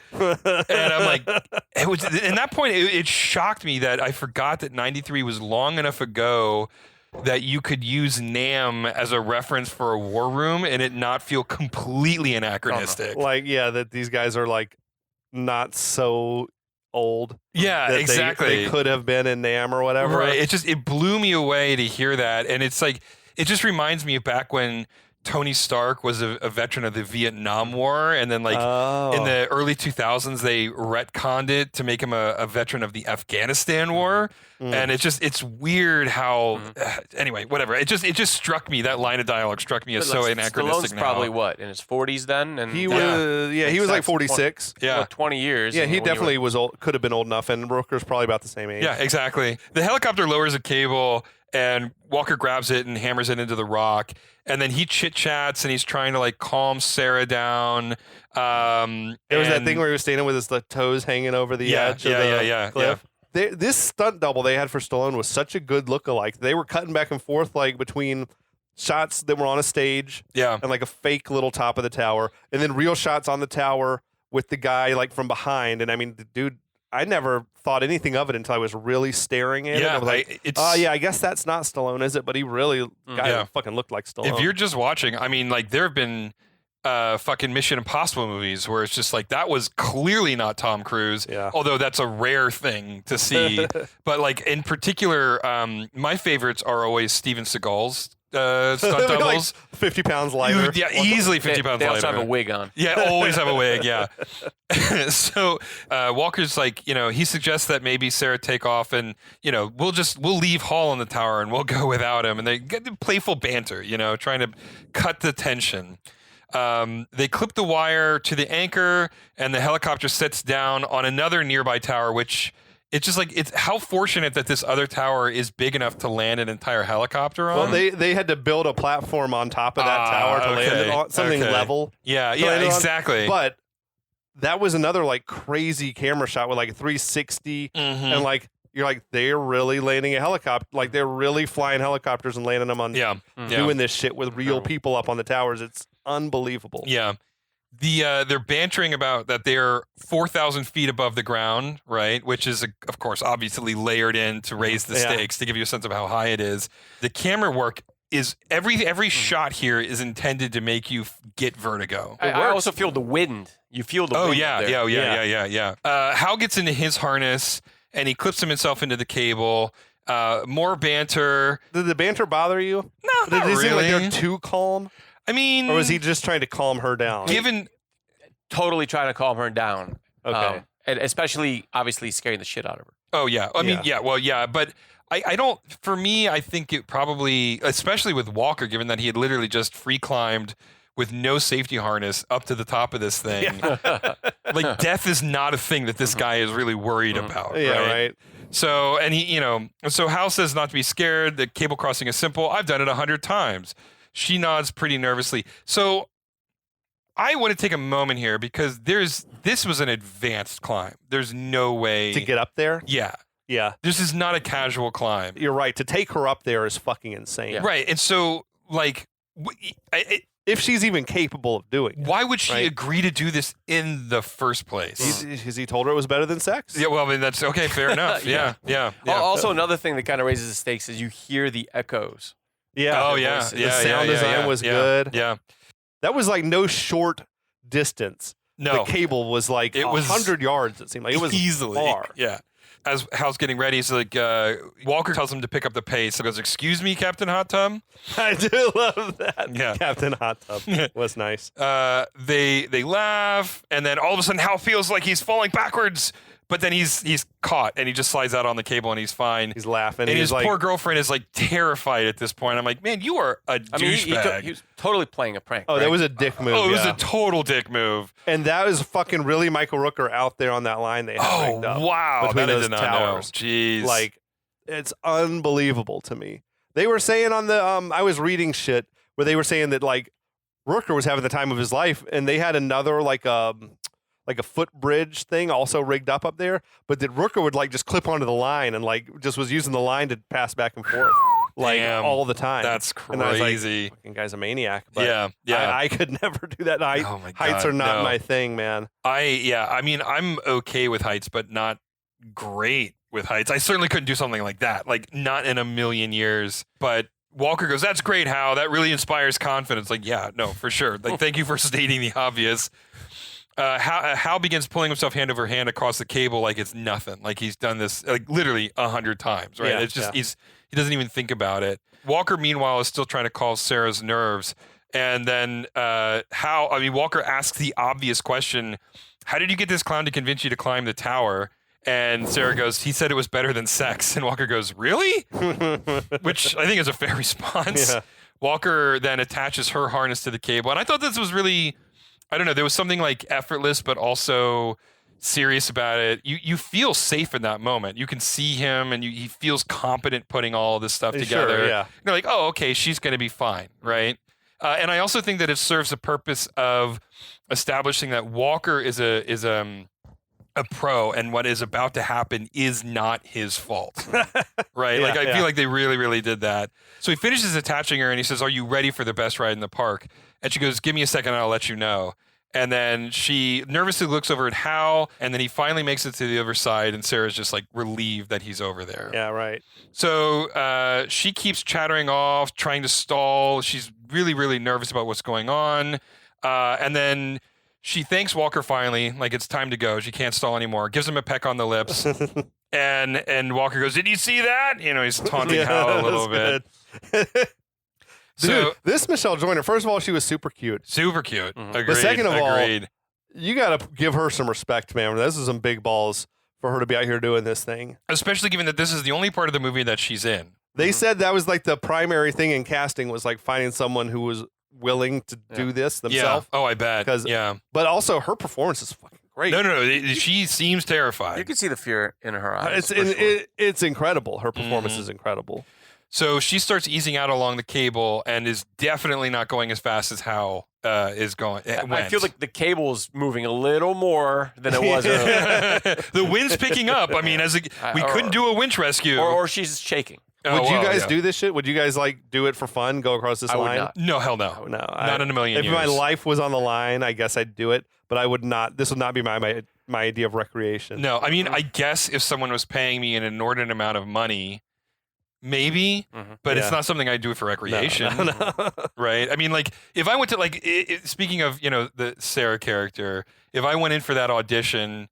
And I'm like, it was. In that point, it shocked me that I forgot that '93 was long enough ago that you could use Nam as a reference for a war room and it not feel completely anachronistic. Like, yeah, that these guys are like not so old. Yeah, that exactly. They could have been in NAMM or whatever. Right. It blew me away to hear that. And it's like, it just reminds me of back when Tony Stark was a veteran of the Vietnam War. And then, like, in the early 2000s, they retconned it to make him a veteran of the Afghanistan War. And it's weird how, anyway, whatever. It just struck me, that line of dialogue struck me as so anachronistic Stallone's now. probably what, in his 40s then? And He was, he was like 46. 20 years. Yeah, and he when you definitely was old, could have been old enough, and Rooker's probably about the same age. Yeah, exactly. The helicopter lowers a cable, and Walker grabs it and hammers it into the rock. And then he chit-chats, and he's trying to, like, calm Sarah down. There was that thing where he was standing with his toes hanging over the edge of the cliff. This stunt double they had for Stallone was such a good look-alike. They were cutting back and forth, like, between shots that were on a stage and, like, a fake little top of the tower, and then real shots on the tower with the guy, like, from behind. And, I mean, the dude, I never thought anything of it until I was really staring at it. I was like, I guess that's not Stallone, is it? But he really fucking looked like Stallone. If you're just watching, I mean, like, there have been fucking Mission Impossible movies where it's just like, that was clearly not Tom Cruise. Yeah. Although that's a rare thing to see. But, like, in particular, my favorites are always Steven Seagal's stunt doubles. Like 50 pounds lighter. Yeah, easily 50 pounds They lighter. also have a wig on. Yeah, always have a wig, yeah. So Walker's like, you know, he suggests that maybe Sarah take off and, you know, we'll leave Hall in the tower and we'll go without him. And they get the playful banter, you know, trying to cut the tension. They clip the wire to the anchor and the helicopter sits down on another nearby tower, which it's just like, it's how fortunate that this other tower is big enough to land an entire helicopter on. Well, they had to build a platform on top of that tower to land it on something level. Yeah, exactly. But that was another like crazy camera shot with like a 360 and like you're like, they're really landing a helicopter, like they're really flying helicopters and landing them on doing this shit with real people up on the towers. It's unbelievable. Yeah. They're bantering about that they're 4,000 feet above the ground, right? Which is, of course, obviously layered in to raise the stakes, to give you a sense of how high it is. The camera work is every shot here is intended to make you get vertigo. I also feel the wind. You feel the wind. Yeah. Hal gets into his harness and he clips himself into the cable. More banter. Did the banter bother you? No, Did not it really. seem like they're too calm? I mean, or was he just trying to calm her down? Totally trying to calm her down. Okay. And especially, obviously, scaring the shit out of her. Oh, yeah. I mean, but I don't, for me, I think it probably, especially with Walker, given that he had literally just free climbed with no safety harness up to the top of this thing. Like, death is not a thing that this guy is really worried about. Yeah, right. So, and he, so Hal says not to be scared. The cable crossing is simple. I've done it 100 times. She nods pretty nervously. So I want to take a moment here because this was an advanced climb. There's no way to get up there. Yeah. Yeah. This is not a casual climb. You're right. To take her up there is fucking insane. Yeah. Right. And so, like, if she's even capable of doing it. Why would she agree to do this in the first place? Because he told her it was better than sex. Yeah, well, I mean, that's okay. Fair enough. Yeah. Also, another thing that kind of raises the stakes is you hear the echoes. Yeah. Oh, yeah. The sound design was good. Yeah. That was like no short distance. No. The cable was like 100 yards, it seemed like. It was easily far. Yeah. As Hal's getting ready, he's like, Walker tells him to pick up the pace. He goes, "Excuse me, Captain Hot Tub?" I do love that. Yeah. Captain Hot Tub was nice. They laugh, and then all of a sudden Hal feels like he's falling backwards, but then he's caught, and he just slides out on the cable, and he's fine. He's laughing. And his poor girlfriend is like terrified at this point. I'm like, man, you are a douchebag. He was totally playing a prank. Oh, that was a dick move. Oh, it was a total dick move. And that was fucking really Michael Rooker out there on that line they had rigged up. Wow. Between that I those did not towers. know. Jeez. Like, it's unbelievable to me. They were saying on the, I was reading shit where they were saying that, like, Rooker was having the time of his life, and they had another, like a footbridge thing also rigged up there, but that Rooker would, like, just clip onto the line and, like, just was using the line to pass back and forth. Like, damn, all the time. That's crazy. And I was like, fucking guy's a maniac. But yeah. I could never do that. Oh my God, heights are not my thing, man. I mean, I'm okay with heights, but not great with heights. I certainly couldn't do something like that. Like, not in a million years. But Walker goes, "That's great, Hal. That really inspires confidence." Like, yeah, no, for sure. Like, thank you for stating the obvious. Hal begins pulling himself hand over hand across the cable like it's nothing. Like he's done this like literally 100 times, right? Yeah, It's just he doesn't even think about it. Walker, meanwhile, is still trying to calm Sarah's nerves. And then Walker asks the obvious question, how did you get this clown to convince you to climb the tower? And Sarah goes, he said it was better than sex. And Walker goes, really? Which I think is a fair response. Yeah. Walker then attaches her harness to the cable. And I thought this was really, I don't know, there was something like effortless, but also serious about it. You feel safe in that moment. You can see him and he feels competent putting all of this stuff together. Sure, yeah. You're like, oh, okay, she's going to be fine, right? And I also think that it serves the purpose of establishing that Walker is a pro, and what is about to happen is not his fault, right? Yeah, like I yeah. feel like they really, really did that. So he finishes attaching her, and he says, "Are you ready for the best ride in the park?" And she goes, "Give me a second, and I'll let you know." And then she nervously looks over at Hal, and then he finally makes it to the other side, and Sarah's just like relieved that he's over there. Yeah, right. So she keeps chattering off, trying to stall. She's really, really nervous about what's going on. And then she thanks Walker finally, like it's time to go. She can't stall anymore. Gives him a peck on the lips. and Walker goes, "Did you see that?" You know, he's taunting Hal a little bit. Dude, So this Michelle Joyner, first of all, she was super cute. super cute. Agreed. But second of all, agreed. You got to give her some respect, man. This is some big balls for her to be out here doing this thing. Especially given that this is the only part of the movie that she's in. They said that was like the primary thing in casting was like finding someone who was willing to do this themselves. Yeah. Oh, I bet. 'Cause- Yeah. But also her performance is fucking great. No. She seems terrified. You can see the fear in her eyes. It's incredible. Her performance is incredible. So she starts easing out along the cable and is definitely not going as fast as Hal is going. I feel like the cable's moving a little more than it was earlier. The wind's picking up. I mean, we couldn't do a winch rescue. Or she's shaking. Oh, Would you well, guys yeah. do this shit? Would you guys like do it for fun? Go across this I would line? not. No, hell no. No, Not in a million if years. my life was on the line, I guess I'd do it. But I would not. This would not be my idea of recreation. No, I mean, I guess if someone was paying me an inordinate amount of money, maybe, but Yeah. it's not something I do for recreation, No. right? I mean, like if I went to speaking of the Sarah character, if I went in for that audition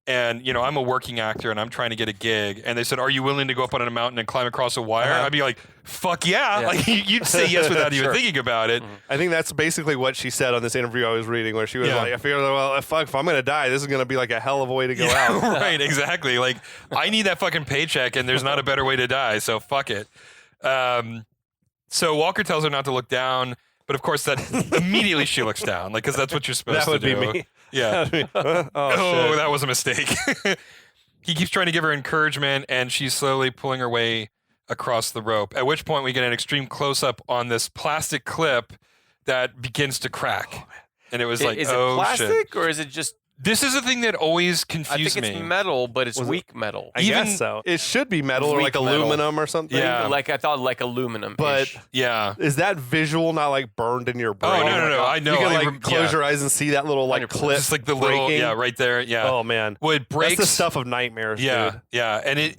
and I'm a working actor and I'm trying to get a gig and they said, "Are you willing to go up on a mountain and climb across a wire?" I'd be like, "Fuck yeah!" Yeah. Like you'd say yes without even Sure. thinking about it. I think that's basically what she said on this interview I was reading, where she was Yeah. like, "I figured, well, if I'm gonna die, this is gonna be like a hell of a way to go out." Right, exactly. Like I need that fucking paycheck and there's not a better way to die, so fuck it. So Walker tells her not to look down, but of course that immediately she looks down, like because that's what you're supposed That would to do. be me. Yeah. oh, Oh, shit. that was a mistake. He keeps trying to give her encouragement, and she's slowly pulling her way across the rope. At which point, we get an extreme close-up on this plastic clip that begins to crack. And it was like, is it oh plastic shit! or is it just? This is a thing that always I confused think me. it's metal, but it's Was it- weak metal. I even- guess so. It should be metal or Weak like metal. aluminum or something. Yeah. Like I thought, like aluminum. But Yeah. is that visual not like burned in your brain? Oh no! I know. You can I like rem- close yeah. your eyes and see that little like 100%. clip. Just like the little, breaking. yeah, right there, yeah. Oh man, Well, it breaks. that's the stuff of nightmares. Yeah, dude. yeah, and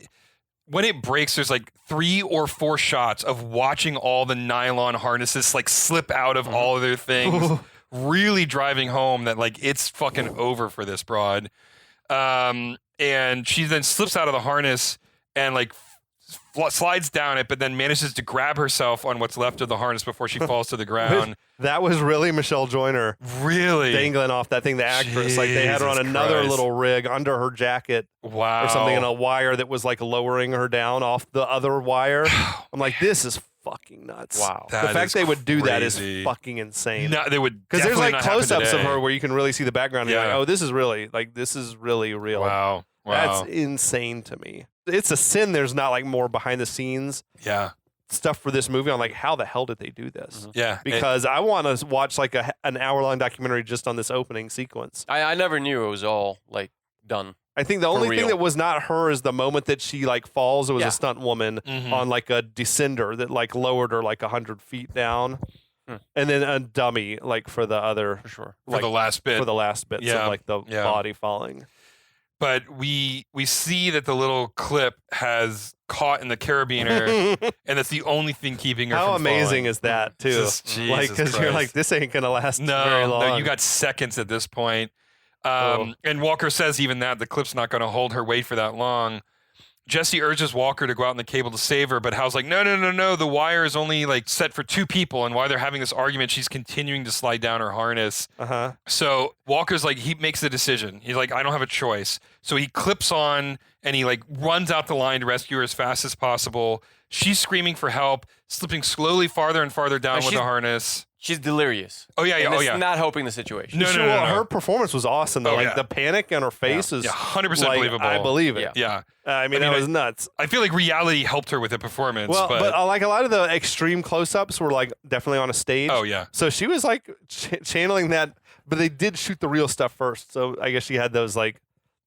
when it breaks, there's like 3 or 4 shots of watching all the nylon harnesses like slip out of all of their things, really driving home that like it's fucking over for this broad. And she then slips out of the harness and like slides down it, but then manages to grab herself on what's left of the harness before she falls to the ground. That was really Michelle Joyner Really? dangling off that thing. The actress, like they had her on Jesus another Christ. little rig under her jacket Wow. or something, and a wire that was like lowering her down off the other wire. I'm like, this is fucking nuts. Wow. That The fact is they would do that is crazy. fucking insane. No, they would Because there's definitely like not happen close-ups of today. her where you can really see the background. And you're Yeah. like, oh, this is really real. Wow. Wow. That's insane to me. It's a sin there's not like more behind the scenes yeah. stuff for this movie. I'm like, how the hell did they do this? Yeah. Because I want to watch like an hour-long documentary just on this opening sequence. I never knew it was all like done. I think the For only thing real. that was not her is the moment that she like falls. It was Yeah. a stunt woman Mhm. on like a descender that like lowered her like 100 feet down, and then a dummy like for the other For sure. for the last bit. for the last bits Yeah. of like the Yeah. body falling. But we see that the little clip has caught in the carabiner, and that's the only thing keeping her How from amazing falling. is that too? Jesus like because you're Christ. like, this ain't gonna last very No, long. no, you got seconds at this point. And Walker says even that the clip's not going to hold her weight for that long. Jesse urges Walker to go out on the cable to save her, but Hal's like, no. The wire is only like set for 2 people. And while they're having this argument, she's continuing to slide down her harness. So Walker's like, he makes the decision. He's like, I don't have a choice. So he clips on and he like runs out the line to rescue her as fast as possible. She's screaming for help, slipping slowly farther and farther down with the harness. She's delirious. Oh, yeah. Not helping the situation. No. Her performance was awesome, though. The panic on her face is 100% like, believable. I believe it. Yeah. I mean, that was nuts. I feel like reality helped her with the performance. Well, but like a lot of the extreme close-ups were like definitely on a stage. Oh, yeah. So she was like channeling that, but they did shoot the real stuff first. So I guess she had those like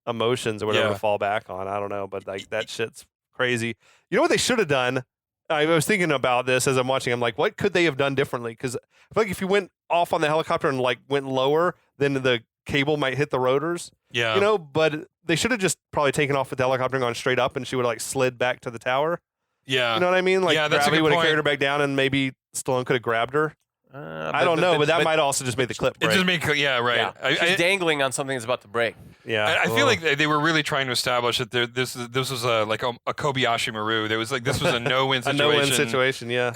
emotions or whatever to fall back on. I don't know, but like that shit's crazy. You know what they should have done? I was thinking about this as I'm watching. I'm like, what could they have done differently? Because I feel like if you went off on the helicopter and like went lower, then the cable might hit the rotors. Yeah. You know, but they should have just probably taken off with the helicopter and gone straight up, and she would have like slid back to the tower. Yeah. You know what I mean? Like that's a gravity good would have point. carried her back down, and maybe Stallone could have grabbed her. I don't know, but that might also just make the clip break. It just made, right. Yeah. She's dangling on something that's about to break. Yeah, I feel like they were really trying to establish that this was a Kobayashi Maru. There was like this was a no-win situation. A no-win situation, yeah.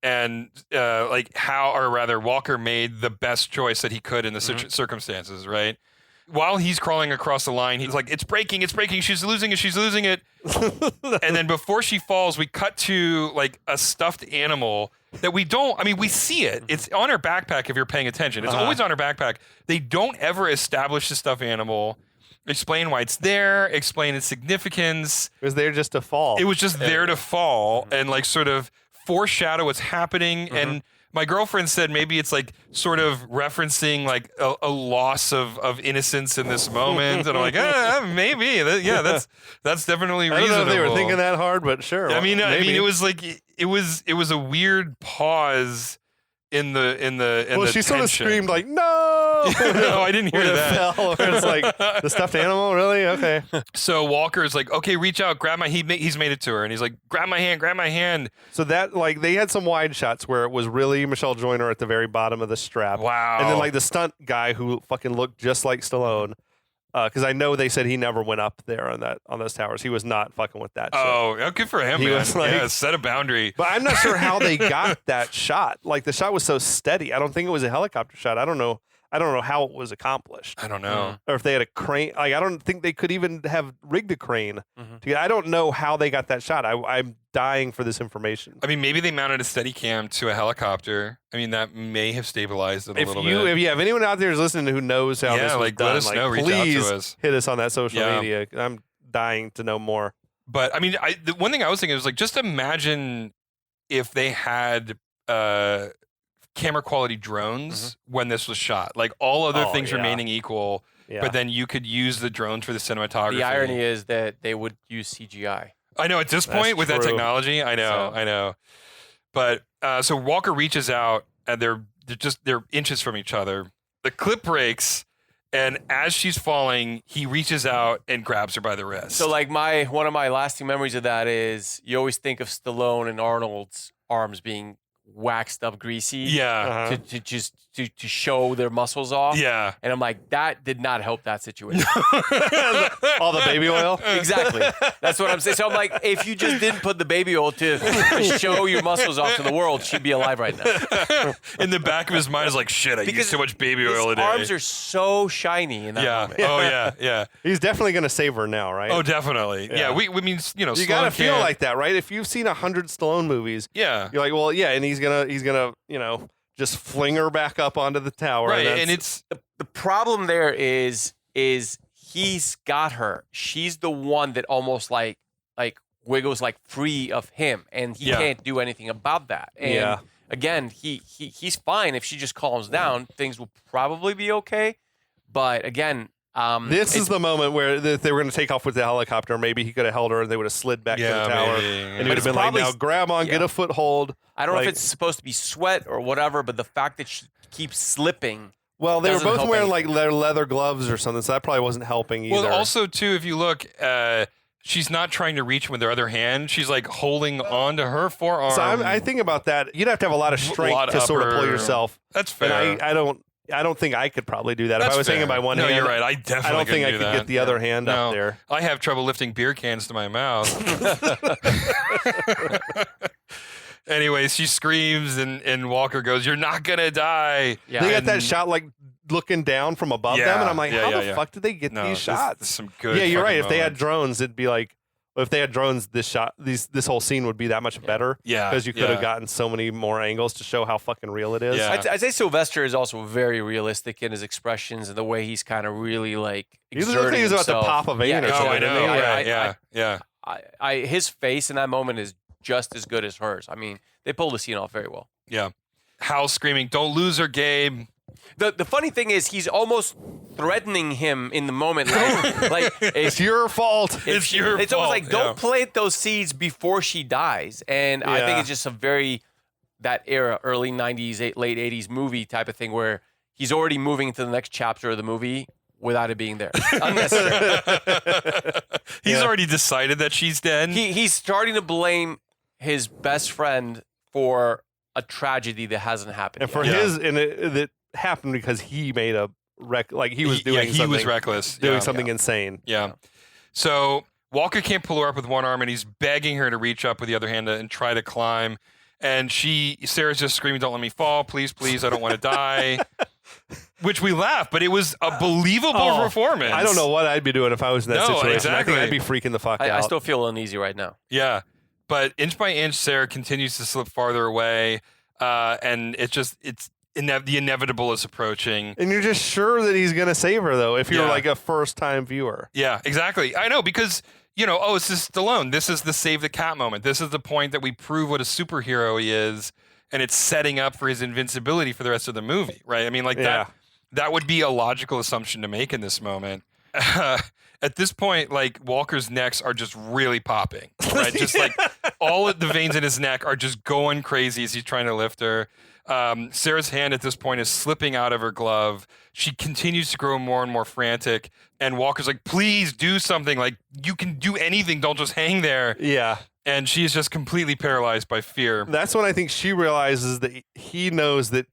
And like how, or rather, Walker made the best choice that he could in the circumstances, right? While he's crawling across the line, he's like, it's breaking, she's losing it. And then before she falls, we cut to like a stuffed animal that we see it. It's on her backpack if you're paying attention. It's always on her backpack. They don't ever establish the stuffed animal, explain why it's there, explain its significance. It was there just to fall. It was just there to fall and like sort of foreshadow what's happening. And my girlfriend said maybe it's like sort of referencing like a loss of innocence in this moment. And I'm like, maybe. That's definitely reasonable. I don't know if they were thinking that hard, but sure. I mean, it was like it was a weird pause in the well, she tension. sort of screamed like, no! No, I didn't hear when that. It fell, where it's like, the stuffed animal? Really? Okay. So Walker's like, okay, reach out, grab my, he's made it to her. And he's like, grab my hand. So that, like, they had some wide shots where it was really Michelle Joyner at the very bottom of the strap. Wow. And then, like, the stunt guy who fucking looked just like Stallone. Because I know they said he never went up there on those towers. He was not fucking with that shit. Oh, good for him, He man. was like- Set a boundary. But I'm not sure how they got that shot. Like, the shot was so steady. I don't think it was a helicopter shot. I don't know how it was accomplished. I don't know. Or if they had a crane. Like, I don't think they could even have rigged a crane. I don't know how they got that shot. I'm dying for this information. I mean, maybe they mounted a Steadicam to a helicopter. I mean, that may have stabilized it a little bit. If anyone out there is listening who knows how this was like, done, let us know. Reach out please to us. hit us on that social media. I'm dying to know more. But I mean, the one thing I was thinking was like, just imagine if they had camera quality drones when this was shot. Like all other things remaining equal, but then you could use the drones for the cinematography. The irony is that they would use CGI. I know at this point with that technology, I know. But so Walker reaches out and they're inches from each other. The clip breaks, and as she's falling, he reaches out and grabs her by the wrist. So like one of my lasting memories of that is you always think of Stallone and Arnold's arms being waxed up greasy. Yeah. To show their muscles off. Yeah. And I'm like, that did not help that situation. All the baby oil? Exactly. That's what I'm saying. So I'm like, if you just didn't put the baby oil to show your muscles off to the world, she'd be alive right now. In the back of his mind is like, shit, I used too much baby oil his today. arms are so shiny in that moment. Oh, yeah. He's definitely going to save her now, right? Oh, definitely. Yeah, we mean, you Stallone got to feel can't- like that, right? If you've seen 100 Stallone movies, Yeah. you're like, well, yeah, and he's gonna, just fling her back up onto the tower. Right, and and it's... The problem there is he's got her. She's the one that almost like wiggles like free of him, and he can't do anything about that. And again, he's fine if she just calms down. Things will probably be okay. But again, this is the moment where if they were going to take off with the helicopter. Maybe he could have held her, and they would have slid back to the tower, maybe, and he would have been like, "Now grab on, get a foothold." I don't know if it's supposed to be sweat or whatever, but the fact that she keeps slipping. Well, they were doesn't both help wearing anything. like their leather gloves or something, so that probably wasn't helping either. Well, also, too, if you look, she's not trying to reach with her other hand. She's like holding on to her forearm. So I think about that. You'd have to have a lot of strength to sort of pull yourself. That's fair. And I don't. I don't think I could probably do that. That's if I was hanging fair. by one no, hand, you're right. I definitely I don't think I couldn't could do get the other hand no. up there. I have trouble lifting beer cans to my mouth. Anyways, she screams and Walker goes, "You're not gonna die." Yeah. They got And- that shot like looking down from above them, and I'm like, how the fuck did they get No, these this- shots? this is some good. Yeah, you're right. fucking If they had moments. drones, it'd be like, if they had drones, this whole scene would be that much better. Yeah, because you could have yeah. gotten so many more angles to show how fucking real it is. Yeah. I'd say Sylvester is also very realistic in his expressions and the way he's kind of really like He was exerting about to himself. pop a vein or Oh, something. I know. didn't he? Right? Yeah. His face in that moment is just as good as hers. I mean, they pulled the scene off very well. Yeah. Hal screaming, "Don't lose her, Gabe." The funny thing is, he's almost threatening him in the moment. Like It's your fault. It's your It's fault. almost like, don't Yeah. plant those seeds before she dies. And I think Yeah. it's just a very, that era, early 90s, late 80s movie type of thing where he's already moving into the next chapter of the movie without it being there. Unnecessary. He's already decided that she's dead. He's starting to blame his best friend for a tragedy that hasn't happened And yet. for Yeah. his, and it happened because he made a like he was doing he something, was reckless. doing Yeah. something insane. Yeah. So Walker can't pull her up with one arm, and he's begging her to reach up with the other hand and try to climb. And Sarah's just screaming, "Don't let me fall, please, please! I don't want to die." Which we laugh, but it was a believable performance. I don't know what I'd be doing if I was in that No, situation. I exactly. think I'd be freaking the fuck out. I still feel uneasy right now. Yeah, but inch by inch, Sarah continues to slip farther away, and the inevitable is approaching. And you're just sure that he's gonna save her though, if you're Yeah. like a first time viewer. Yeah, exactly. I know because it's just Stallone. This is the save the cat moment. This is the point that we prove what a superhero he is, and it's setting up for his invincibility for the rest of the movie, right? I mean, like Yeah. that would be a logical assumption to make in this moment. At this point, like Walker's necks are just really popping, right? Just like all of the veins in his neck are just going crazy as he's trying to lift her. Sarah's hand at this point is slipping out of her glove. She continues to grow more and more frantic. And Walker's like, "Please do something. Like, you can do anything. Don't just hang there." Yeah. And she's just completely paralyzed by fear. That's when I think she realizes that he knows that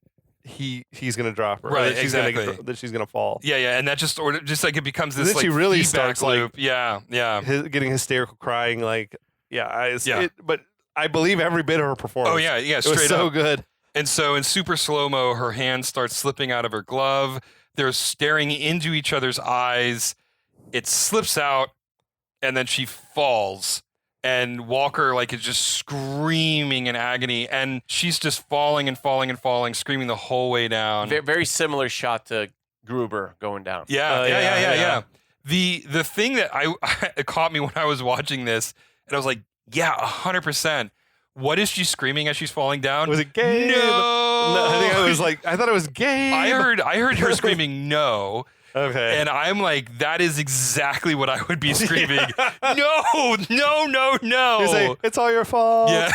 he's gonna drop her. or Right, that she's exactly. that she's gonna fall. Yeah. And that just like it becomes this then like she really feedback starts, like, loop. Yeah. Getting hysterical, crying, like Yeah. but I believe every bit of her performance. Oh, yeah. It was Straight so up. good. And so in super slow-mo, her hand starts slipping out of her glove. They're staring into each other's eyes. It slips out, and then she falls. And Walker, like, is just screaming in agony. And she's just falling and falling and falling, screaming the whole way down. Very similar shot to Gruber going down. Yeah. The thing that it caught me when I was watching this, and I was like, yeah, 100%. What is she screaming as she's falling down? Was it Gabe? No. I thought it was Gabe. I heard her screaming no. Okay. And I'm like, that is exactly what I would be screaming. No. He's like, it's all your fault. Yeah.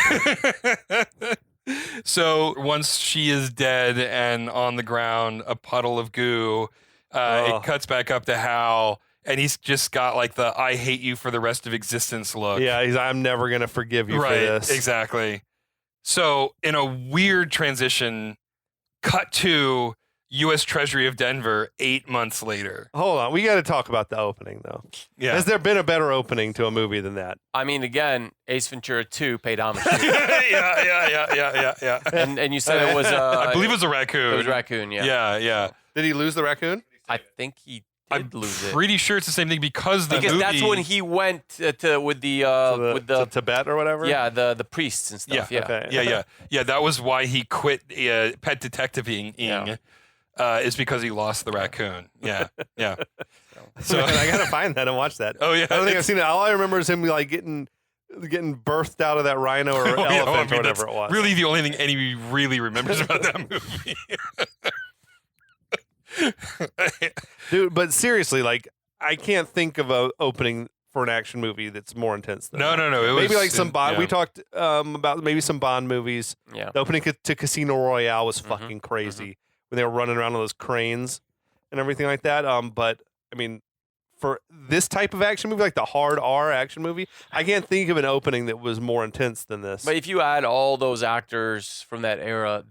So once she is dead and on the ground, a puddle of goo, it cuts back up to Hal, and he's just got like the "I hate you for the rest of existence" look. Yeah, I'm never gonna forgive you Right, for this. exactly. So in a weird transition, cut to U.S. Treasury of Denver 8 months later. Hold on, we got to talk about the opening though. Yeah. Has there been a better opening to a movie than that? I mean, again, Ace Ventura 2 paid homage to it. yeah. And you said it was I believe it was a raccoon. it was raccoon, yeah. Yeah. Did he lose the raccoon? I think he I'm did lose it. pretty sure it's the same thing because the Because movie. that's when he went with the to Tibet or whatever. the priests and stuff. Yeah. Okay. Yeah. That was why he quit pet detectiving. Yeah. Is because he lost the raccoon. Yeah. So I gotta find that and watch that. Oh yeah. I don't think I've seen it. All I remember is him like getting birthed out of that rhino or Oh, yeah, elephant I mean, or whatever that's it was. really the only thing anybody really remembers about that movie. Dude, but seriously, like I can't think of a opening for an action movie that's more intense than No. that. It Maybe was like some Bond. yeah. We talked about maybe some Bond movies. Yeah. The opening to Casino Royale was Mhm, fucking crazy when they were running around on those cranes and everything like that. But I mean, for this type of action movie, like the hard R action movie, I can't think of an opening that was more intense than this. But if you add all those actors from that era,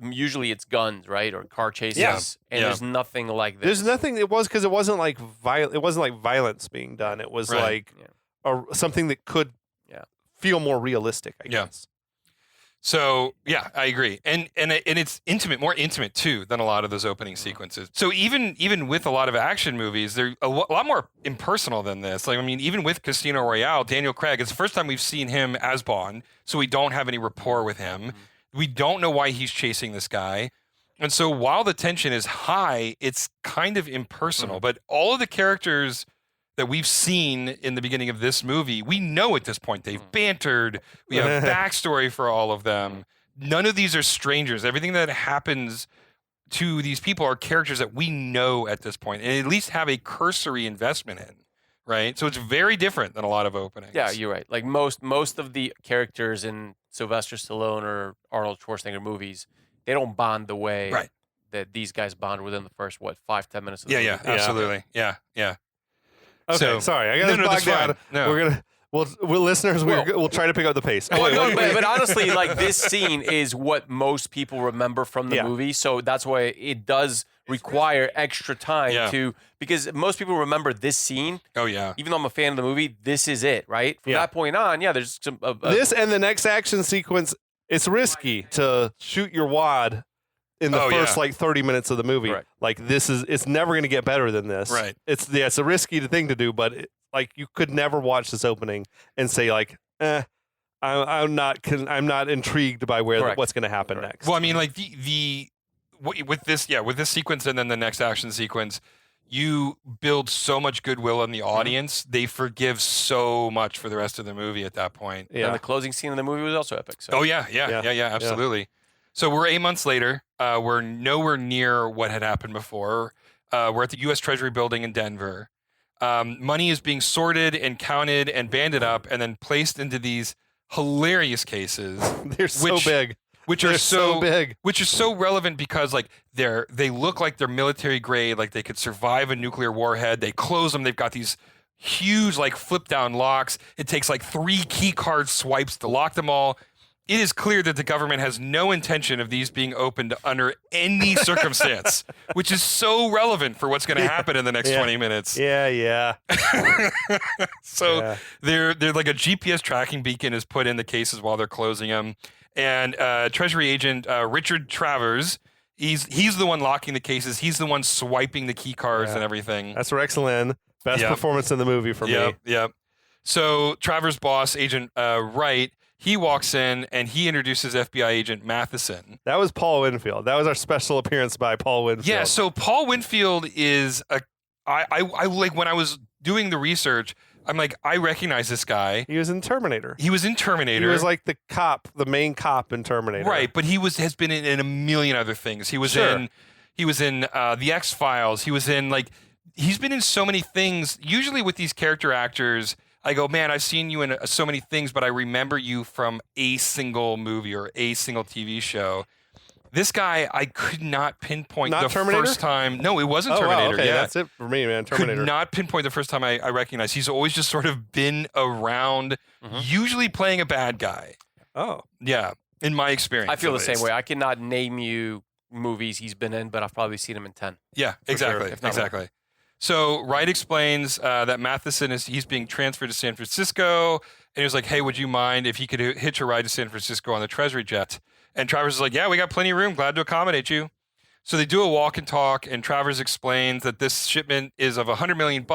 usually it's guns, right, or car chases, Yeah. and Yeah. there's nothing like this. There's nothing. It was because it wasn't like violent. It wasn't like violence being done. It was Right. like something that could feel more realistic. I Yeah. guess. So yeah, I agree, and it's intimate, more intimate too than a lot of those opening sequences. So even with a lot of action movies, they're a lot more impersonal than this. Like I mean, even with Casino Royale, Daniel Craig, it's the first time we've seen him as Bond, so we don't have any rapport with him. We don't know why he's chasing this guy, and so while the tension is high, it's kind of impersonal. But all of the characters that we've seen in the beginning of this movie, we know at this point they've bantered. We have backstory for all of them. None of these are strangers. Everything that happens to these people are characters that we know at this point and at least have a cursory investment in, right? So it's very different than a lot of openings. Yeah, you're right. Like most of the characters in Sylvester Stallone or Arnold Schwarzenegger movies, they don't bond the way Right. that these guys bond within the first 5-10 minutes of the Yeah, movie. yeah, absolutely. Yeah, yeah. Okay, So- sorry, I got No, this that's bogged fine. down. No. We're gonna, we'll listeners, we'll try to pick up the pace. Oh, Well, wait, no, wait, wait. but honestly, like this scene is what most people remember from the Yeah. movie, so that's why it does require extra time Yeah. because most people remember this scene. Oh yeah. Even though I'm a fan of the movie, this is it, right? From Yeah. that point on, there's some. This and the next action sequence, it's risky to shoot your wad in the Oh, first yeah. like 30 minutes of the movie. Correct. Like it's never going to get better than this. Right. It's a risky thing to do, but like you could never watch this opening and say like, I'm not intrigued by Correct. what's going to happen Correct. next. Well, I mean, like with this sequence and then the next action sequence, you build so much goodwill in the audience. They forgive so much for the rest of the movie at that point. Yeah. And the closing scene of the movie was also epic. So. Oh yeah, Yeah. absolutely. So we're 8 months later. We're nowhere near what had happened before. We're at the U.S. Treasury Building in Denver. Money is being sorted and counted and banded up and then placed into these hilarious cases, They're so big. which They're are so big. which is so relevant because like they look like they're military grade, like they could survive a nuclear warhead. They close them. They've got these huge like flip down locks. It takes like 3 key card swipes to lock them all. It is clear that the government has no intention of these being opened under any circumstance, which is so relevant for what's going to happen in the next 20 minutes. Yeah. So Yeah. they're like a GPS tracking beacon is put in the cases while they're closing them. And Treasury agent Richard Travers, he's the one locking the cases. He's the one swiping the key cards and everything. That's Rex Lynn. Best Yep. performance in the movie for me. Yep. So Travers' boss, Agent Wright, he walks in and he introduces FBI agent Matheson. That was Paul Winfield. That was our special appearance by Paul Winfield. Yeah, so Paul Winfield is I like when I was doing the research, I'm like, I recognize this guy. He was in Terminator. He was in Terminator. He was like the cop, the main cop in Terminator. right, but he has been in a million other things. He was Sure. in the X-Files. He's been in so many things. Usually with these character actors, I go, man, I've seen you in so many things, but I remember you from a single movie or a single TV show. This guy, I could not pinpoint Not the Terminator? first time. No, it wasn't Oh, Terminator. wow, okay. Yeah. That's it for me, man. Terminator. Could not pinpoint the first time I recognized. He's always just sort of been around, usually playing a bad guy. Oh. Yeah, in my experience. I feel the at same least. way. I cannot name you movies he's been in, but I've probably seen him in 10. Yeah, exactly. if not more. Exactly. So Wright explains that Matheson he's being transferred to San Francisco, and he was like, "Hey, would you mind if he could hitch a ride to San Francisco on the Treasury jet?" And Travers is like, "Yeah, we got plenty of room. Glad to accommodate you." So they do a walk and talk, and Travers explains that this shipment is of $100 million.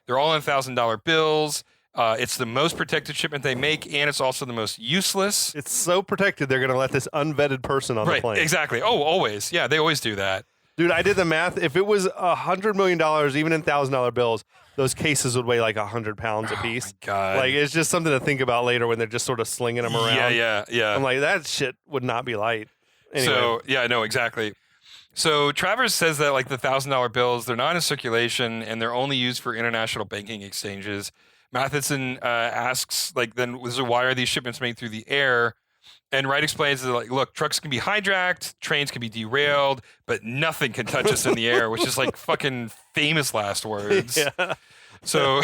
They're all in $1,000 bills. It's the most protected shipment they make, and it's also the most useless. It's so protected, they're going to let this unvetted person on the Right, plane. exactly. Oh, always. Yeah, they always do that. Dude, I did the math. If it was $100 million, even in $1,000 bills, those cases would weigh like 100 pounds a piece. God. Like, it's just something to think about later when they're just sort of slinging them around. Yeah. I'm like, that shit would not be light. Anyway. So yeah, no, exactly. So Travers says that like the $1,000 bills, they're not in circulation and they're only used for international banking exchanges. Matheson asks, like, then so why are these shipments made through the air? And Wright explains that, like, look, trucks can be hijacked, trains can be derailed, but nothing can touch us in the air, which is like fucking famous last words. Yeah. So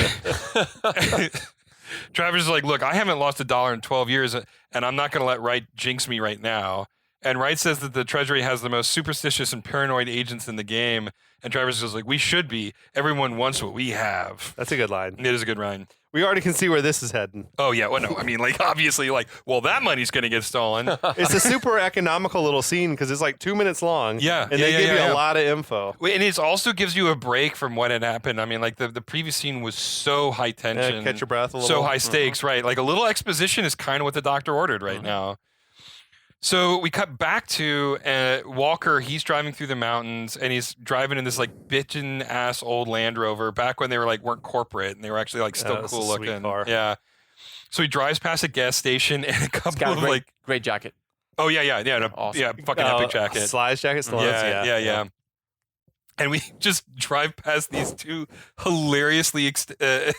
Travers is like, look, I haven't lost $1 in 12 years, and I'm not going to let Wright jinx me right now. And Wright says that the Treasury has the most superstitious and paranoid agents in the game. And Travers goes like, we should be. Everyone wants what we have. That's a good line. It is a good line. We already can see where this is heading. Oh, yeah. Well, no, I mean, like, obviously, like, well, that money's going to get stolen. It's a super economical little scene because it's like 2 minutes long. Yeah. And they give you a lot of info. And it also gives you a break from what had happened. I mean, like, the previous scene was so high tension. Catch your breath a little. So high stakes, right? Like, a little exposition is kind of what the doctor ordered right now. So we cut back to Walker. He's driving through the mountains, and he's driving in this like bitchin' ass old Land Rover. Back when they were like weren't corporate, and they were actually like still cool looking. Car. Yeah. So he drives past a gas station and a couple of like great jacket. Oh yeah, Awesome. yeah, fucking epic jacket. Slides jacket. Yeah. And we just drive past these two hilariously fucking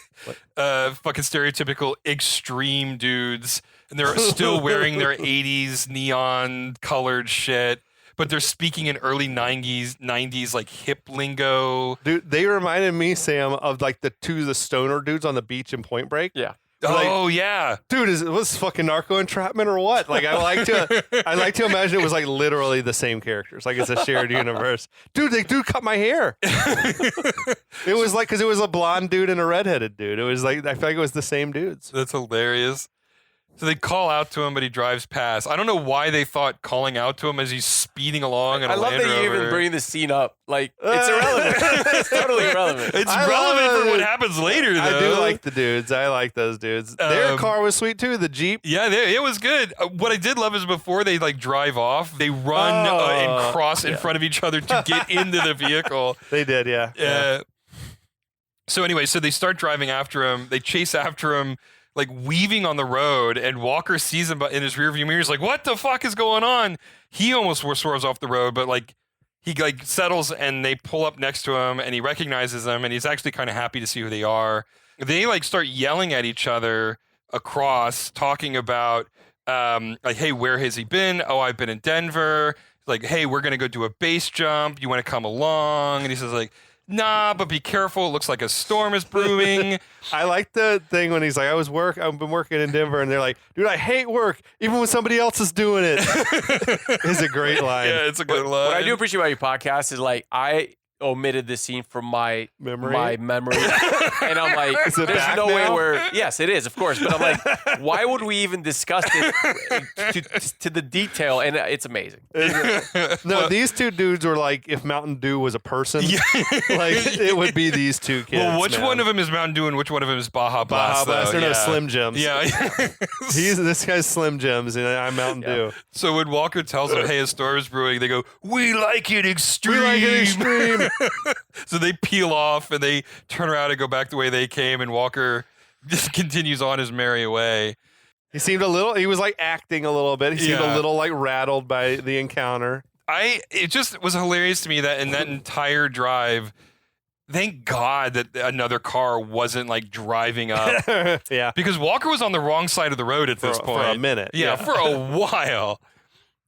stereotypical extreme dudes. And they're still wearing their 80s neon colored shit, but they're speaking in early 90s like hip lingo. Dude, they reminded me, Sam, of like the stoner dudes on the beach in Point Break. Yeah. Like, yeah. Dude, was this fucking narco entrapment or what? Like I like to imagine it was like literally the same characters. Like it's a shared universe. Dude, cut my hair. It was like because it was a blonde dude and a redheaded dude. It was like I feel like it was the same dudes. That's hilarious. So they call out to him, but he drives past. I don't know why they thought calling out to him as he's speeding along. I love that you even bring the scene up. Like it's irrelevant. It's totally irrelevant. It's relevant for what happens later, though. I do like the dudes. I like those dudes. Their car was sweet too. The Jeep. Yeah, it was good. What I did love is before they like drive off, they run and cross in front of each other to get into the vehicle. They did, yeah. So anyway, so they start driving after him. They chase after him, like weaving on the road, and Walker sees him in his rearview mirror. He's like, "What the fuck is going on?" He almost swerves off the road, but like he like settles, and they pull up next to him, and he recognizes them, and he's actually kind of happy to see who they are. They like start yelling at each other across, talking about like, "Hey, where has he been? Oh, I've been in Denver." Like, "Hey, we're gonna go do a base jump. You want to come along?" And he says like, "Nah, but be careful. It looks like a storm is brewing." I like the thing when he's like, I've been working in Denver, and they're like, "Dude, I hate work, even when somebody else is doing it." It's a great line. Yeah, it's a good line. What I do appreciate about your podcast is like I omitted this scene from my memory. And I'm like, Is it there's back no way now? where, yes, it is, of course. But I'm like, why would we even discuss it to the detail? And it's amazing. No, these two dudes were like if Mountain Dew was a person. Like it would be these two kids. Well, which man. one of them is Mountain Dew and which one of them is Baja Blast? Baja Blast. though? They're no Slim Jims. Yeah. This guy's Slim Jims, and I'm Mountain Dew. So when Walker tells them, "Hey, a storm is brewing," they go, "We like it extreme." We like it extreme. So they peel off and they turn around and go back the way they came, and Walker just continues on his merry way. He seemed he was like acting a little bit. He seemed a little like rattled by the encounter. It just was hilarious to me that in that entire drive, thank God that another car wasn't like driving up. Yeah. Because Walker was on the wrong side of the road at this point. For a minute. Yeah, for a while.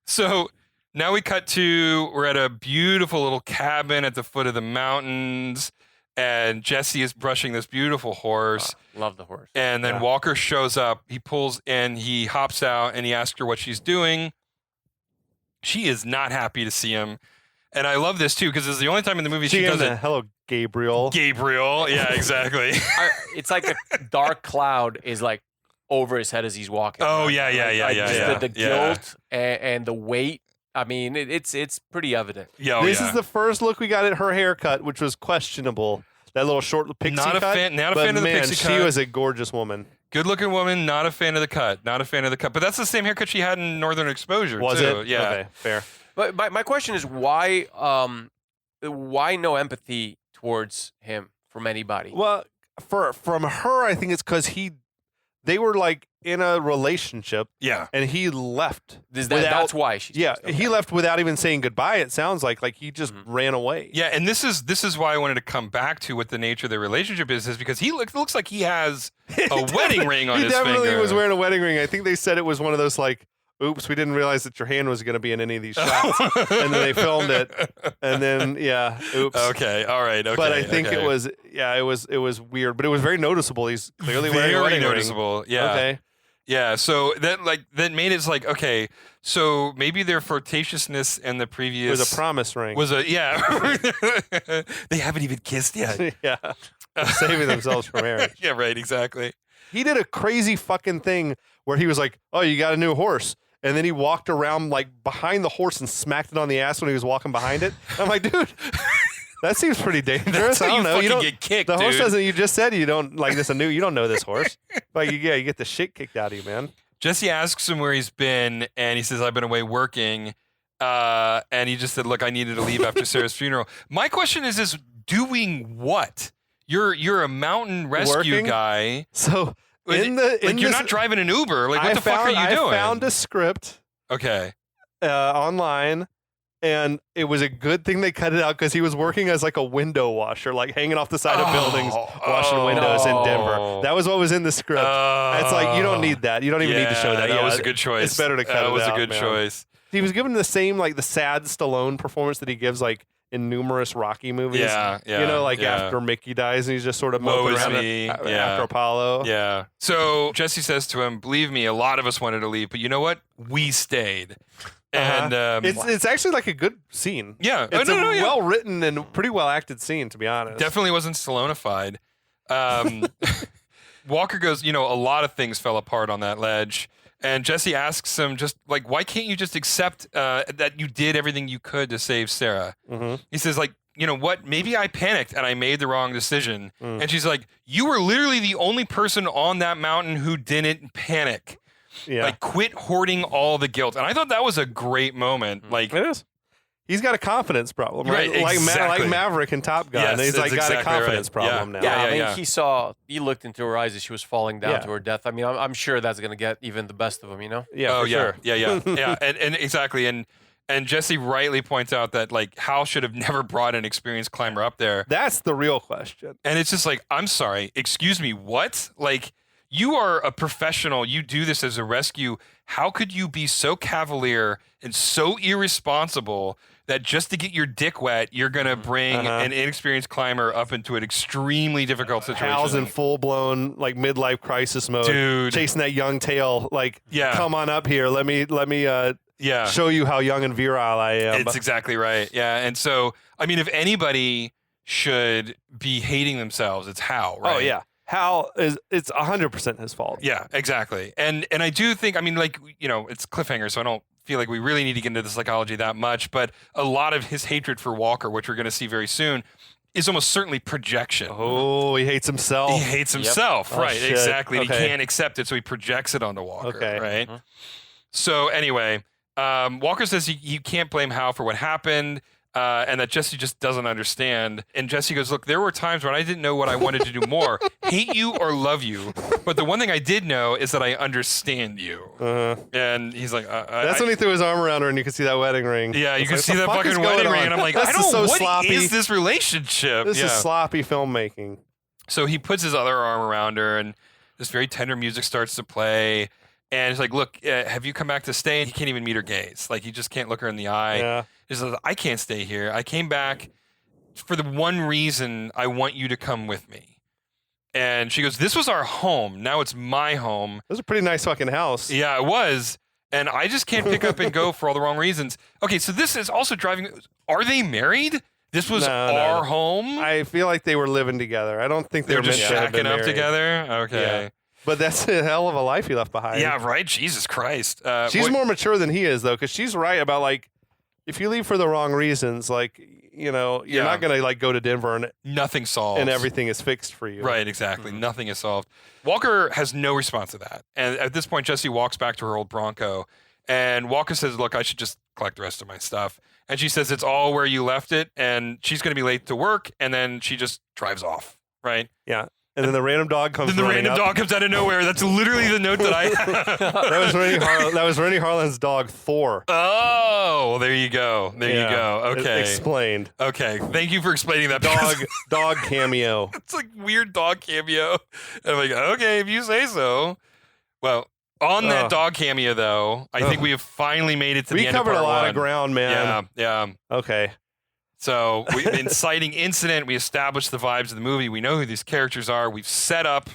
So now we're at a beautiful little cabin at the foot of the mountains, and Jesse is brushing this beautiful horse. Love the horse. And then Walker shows up. He pulls in, he hops out, and he asks her what she's doing. She is not happy to see him. And I love this too, because it's the only time in the movie she does it. Hello, Gabriel. Gabriel, yeah, exactly. It's like a dark cloud is like over his head as he's walking. Oh, Just yeah. The guilt and the weight. I mean, it's pretty evident. Yeah, This is the first look we got at her haircut, which was questionable. That little short pixie Not a cut. fan of but the man, pixie she cut. was a gorgeous woman. Good looking woman, not a fan of the cut. But that's the same haircut she had in Northern Exposure, Was too. it? Yeah. Okay, fair. But my question is why no empathy towards him from anybody? Well, from her, I think it's because they were like in a relationship, Yeah. and he left. That's why she's He left without even saying goodbye. It sounds like he just ran away. Yeah, and this is why I wanted to come back to what the nature of their relationship is because he looks like he has a wedding ring on He his definitely finger. was wearing a wedding ring. I think they said it was one of those like, oops, we didn't realize that your hand was going to be in any of these shots, and then they filmed it, and then oops. Okay, all right, okay. But I think it was weird, but it was very noticeable. He's clearly wearing a very wedding noticeable. ring. Yeah. Okay. Yeah, so that made it like, okay, so maybe their flirtatiousness and the It previous was a promise ring. yeah. They haven't even kissed yet. yeah. They're saving themselves for marriage. Yeah, right, exactly. He did a crazy fucking thing where he was like, "Oh, you got a new horse." And then he walked around like behind the horse and smacked it on the ass when he was walking behind it. I'm like, dude, that seems pretty dangerous. That's how I don't you know. fucking don't get kicked, The horse dude. doesn't. You just said you don't like this. You don't know this horse. Like, yeah, you get the shit kicked out of you, man. Jesse asks him where he's been, and he says, I've been away working. And he just said, look, I needed to leave after Sarah's funeral. My question is doing what? You're a mountain rescue Working? guy. So you're not driving an Uber. Like, what the fuck are you doing? I found a script Okay. online, and it was a good thing they cut it out because he was working as like a window washer, like hanging off the side of buildings, washing windows in Denver. That was what was in the script. It's like, you don't need that. You don't even need to show that. That was a good choice. It's better to cut it out. That was a good man. choice. He was given the same, like the sad Stallone performance that he gives like in numerous Rocky movies. Yeah, You know, like after Mickey dies and he's just sort of moping around after Apollo. Yeah. So Jesse says to him, believe me, a lot of us wanted to leave, but you know what? We stayed. And it's actually like a good scene. Yeah. It's well written and pretty well acted scene, to be honest. Definitely wasn't Stallone-ified. Walker goes, a lot of things fell apart on that ledge. And Jesse asks him, just like, why can't you just accept that you did everything you could to save Sarah? Mm-hmm. He says, like, you know what? Maybe I panicked and I made the wrong decision. And she's like, you were literally the only person on that mountain who didn't panic. Yeah. Like, quit hoarding all the guilt. And I thought that was a great moment. Like, it is. He's got a confidence problem, right? Exactly. Like Maverick in Top Gun. Yes, He's like got exactly a confidence right. problem now. Yeah, I mean, he looked into her eyes as she was falling down Yeah. to her death. I mean, I'm sure that's going to get even the best of him, you know? Yeah, for sure. Yeah. And exactly. And Jesse rightly points out that, like, Hal should have never brought an experienced climber up there. That's the real question. And it's just like, I'm sorry, excuse me, what? Like, you are a professional. You do this as a rescue. How could you be so cavalier and so irresponsible that just to get your dick wet, you're going to bring an inexperienced climber up into an extrely difficult situation? Hal's in full-blown, like, midlife crisis mode. Dude. Chasing that young tail, like, come on up here. Let me show you how young and virile I am. It's exactly right. Yeah. And so, I mean, if anybody should be hating themselves, it's Hal, right? Oh, yeah. Hal it's 100% his fault. Yeah, exactly. And I do think, I mean, like, it's Cliffhanger, so I don't feel like we really need to get into the psychology that much, but a lot of his hatred for Walker, which we're going to see very soon, is almost certainly projection. Oh, he hates himself. He hates himself, right? shit. Exactly. And Okay. he can't accept it, so he projects it onto Walker, Okay. right? So anyway, Walker says you can't blame Hal for what happened. And that Jesse just doesn't understand. And Jesse goes, look, there were times when I didn't know what I wanted to do more, hate you or love you. But the one thing I did know is that I understand you. And he's like, That's when he threw his arm around her and you could see that wedding ring. Yeah, you It's can like, see the that fuck is fucking going wedding ring. on? And I'm like, This I is don't so know, what sloppy. is this relationship? This is sloppy filmmaking. So he puts his other arm around her and this very tender music starts to play. And he's like, look, have you come back to stay? And he can't even meet her gaze. Like, he just can't look her in the eye. Yeah. He's like, I can't stay here. I came back for the one reason I want you to come with me. And she goes, this was our home. Now it's my home. It was a pretty nice fucking house. Yeah, it was. And I just can't pick up and go for all the wrong reasons. Okay, so this is also driving. Are they married? This was our home? I feel like they were living together. I don't think They're were just meant to have been shacking up married. together? Okay. Yeah. But that's a hell of a life he left behind. Yeah, right? Jesus Christ. She's more mature than he is, though, because she's right about, like, if you leave for the wrong reasons, like, you're not going to, like, go to Denver and nothing solved. and everything is fixed for you. Right, exactly. Nothing is solved. Walker has no response to that. And at this point, Jesse walks back to her old Bronco. And Walker says, look, I should just collect the rest of my stuff. And she says, it's all where you left it. And she's going to be late to work. And then she just drives off, right? Yeah. And then the random dog comes Then the running random up. dog comes out of nowhere. That's literally the note that I have. That was Rennie Harlan's dog, Thor. Oh, well, there you go. There Yeah. you go. Okay. Explained. Okay. Thank you for explaining that. because Dog cameo. It's like weird dog cameo. And I'm like, okay, if you say so. Well, on that dog cameo, though, I think we have finally made it to the We end of covered part a lot one. of ground, man. Yeah. Okay. So, inciting incident. We established the vibes of the movie. We know who these characters are. We've set up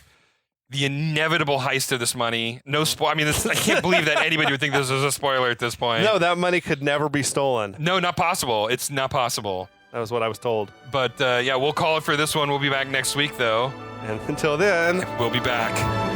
the inevitable heist of this money. No spoil. I mean, I can't believe that anybody would think this is a spoiler at this point. No, that money could never be stolen. No, not possible. It's not possible. That was what I was told. But yeah, we'll call it for this one. We'll be back next week, though. And until then, We'll be back.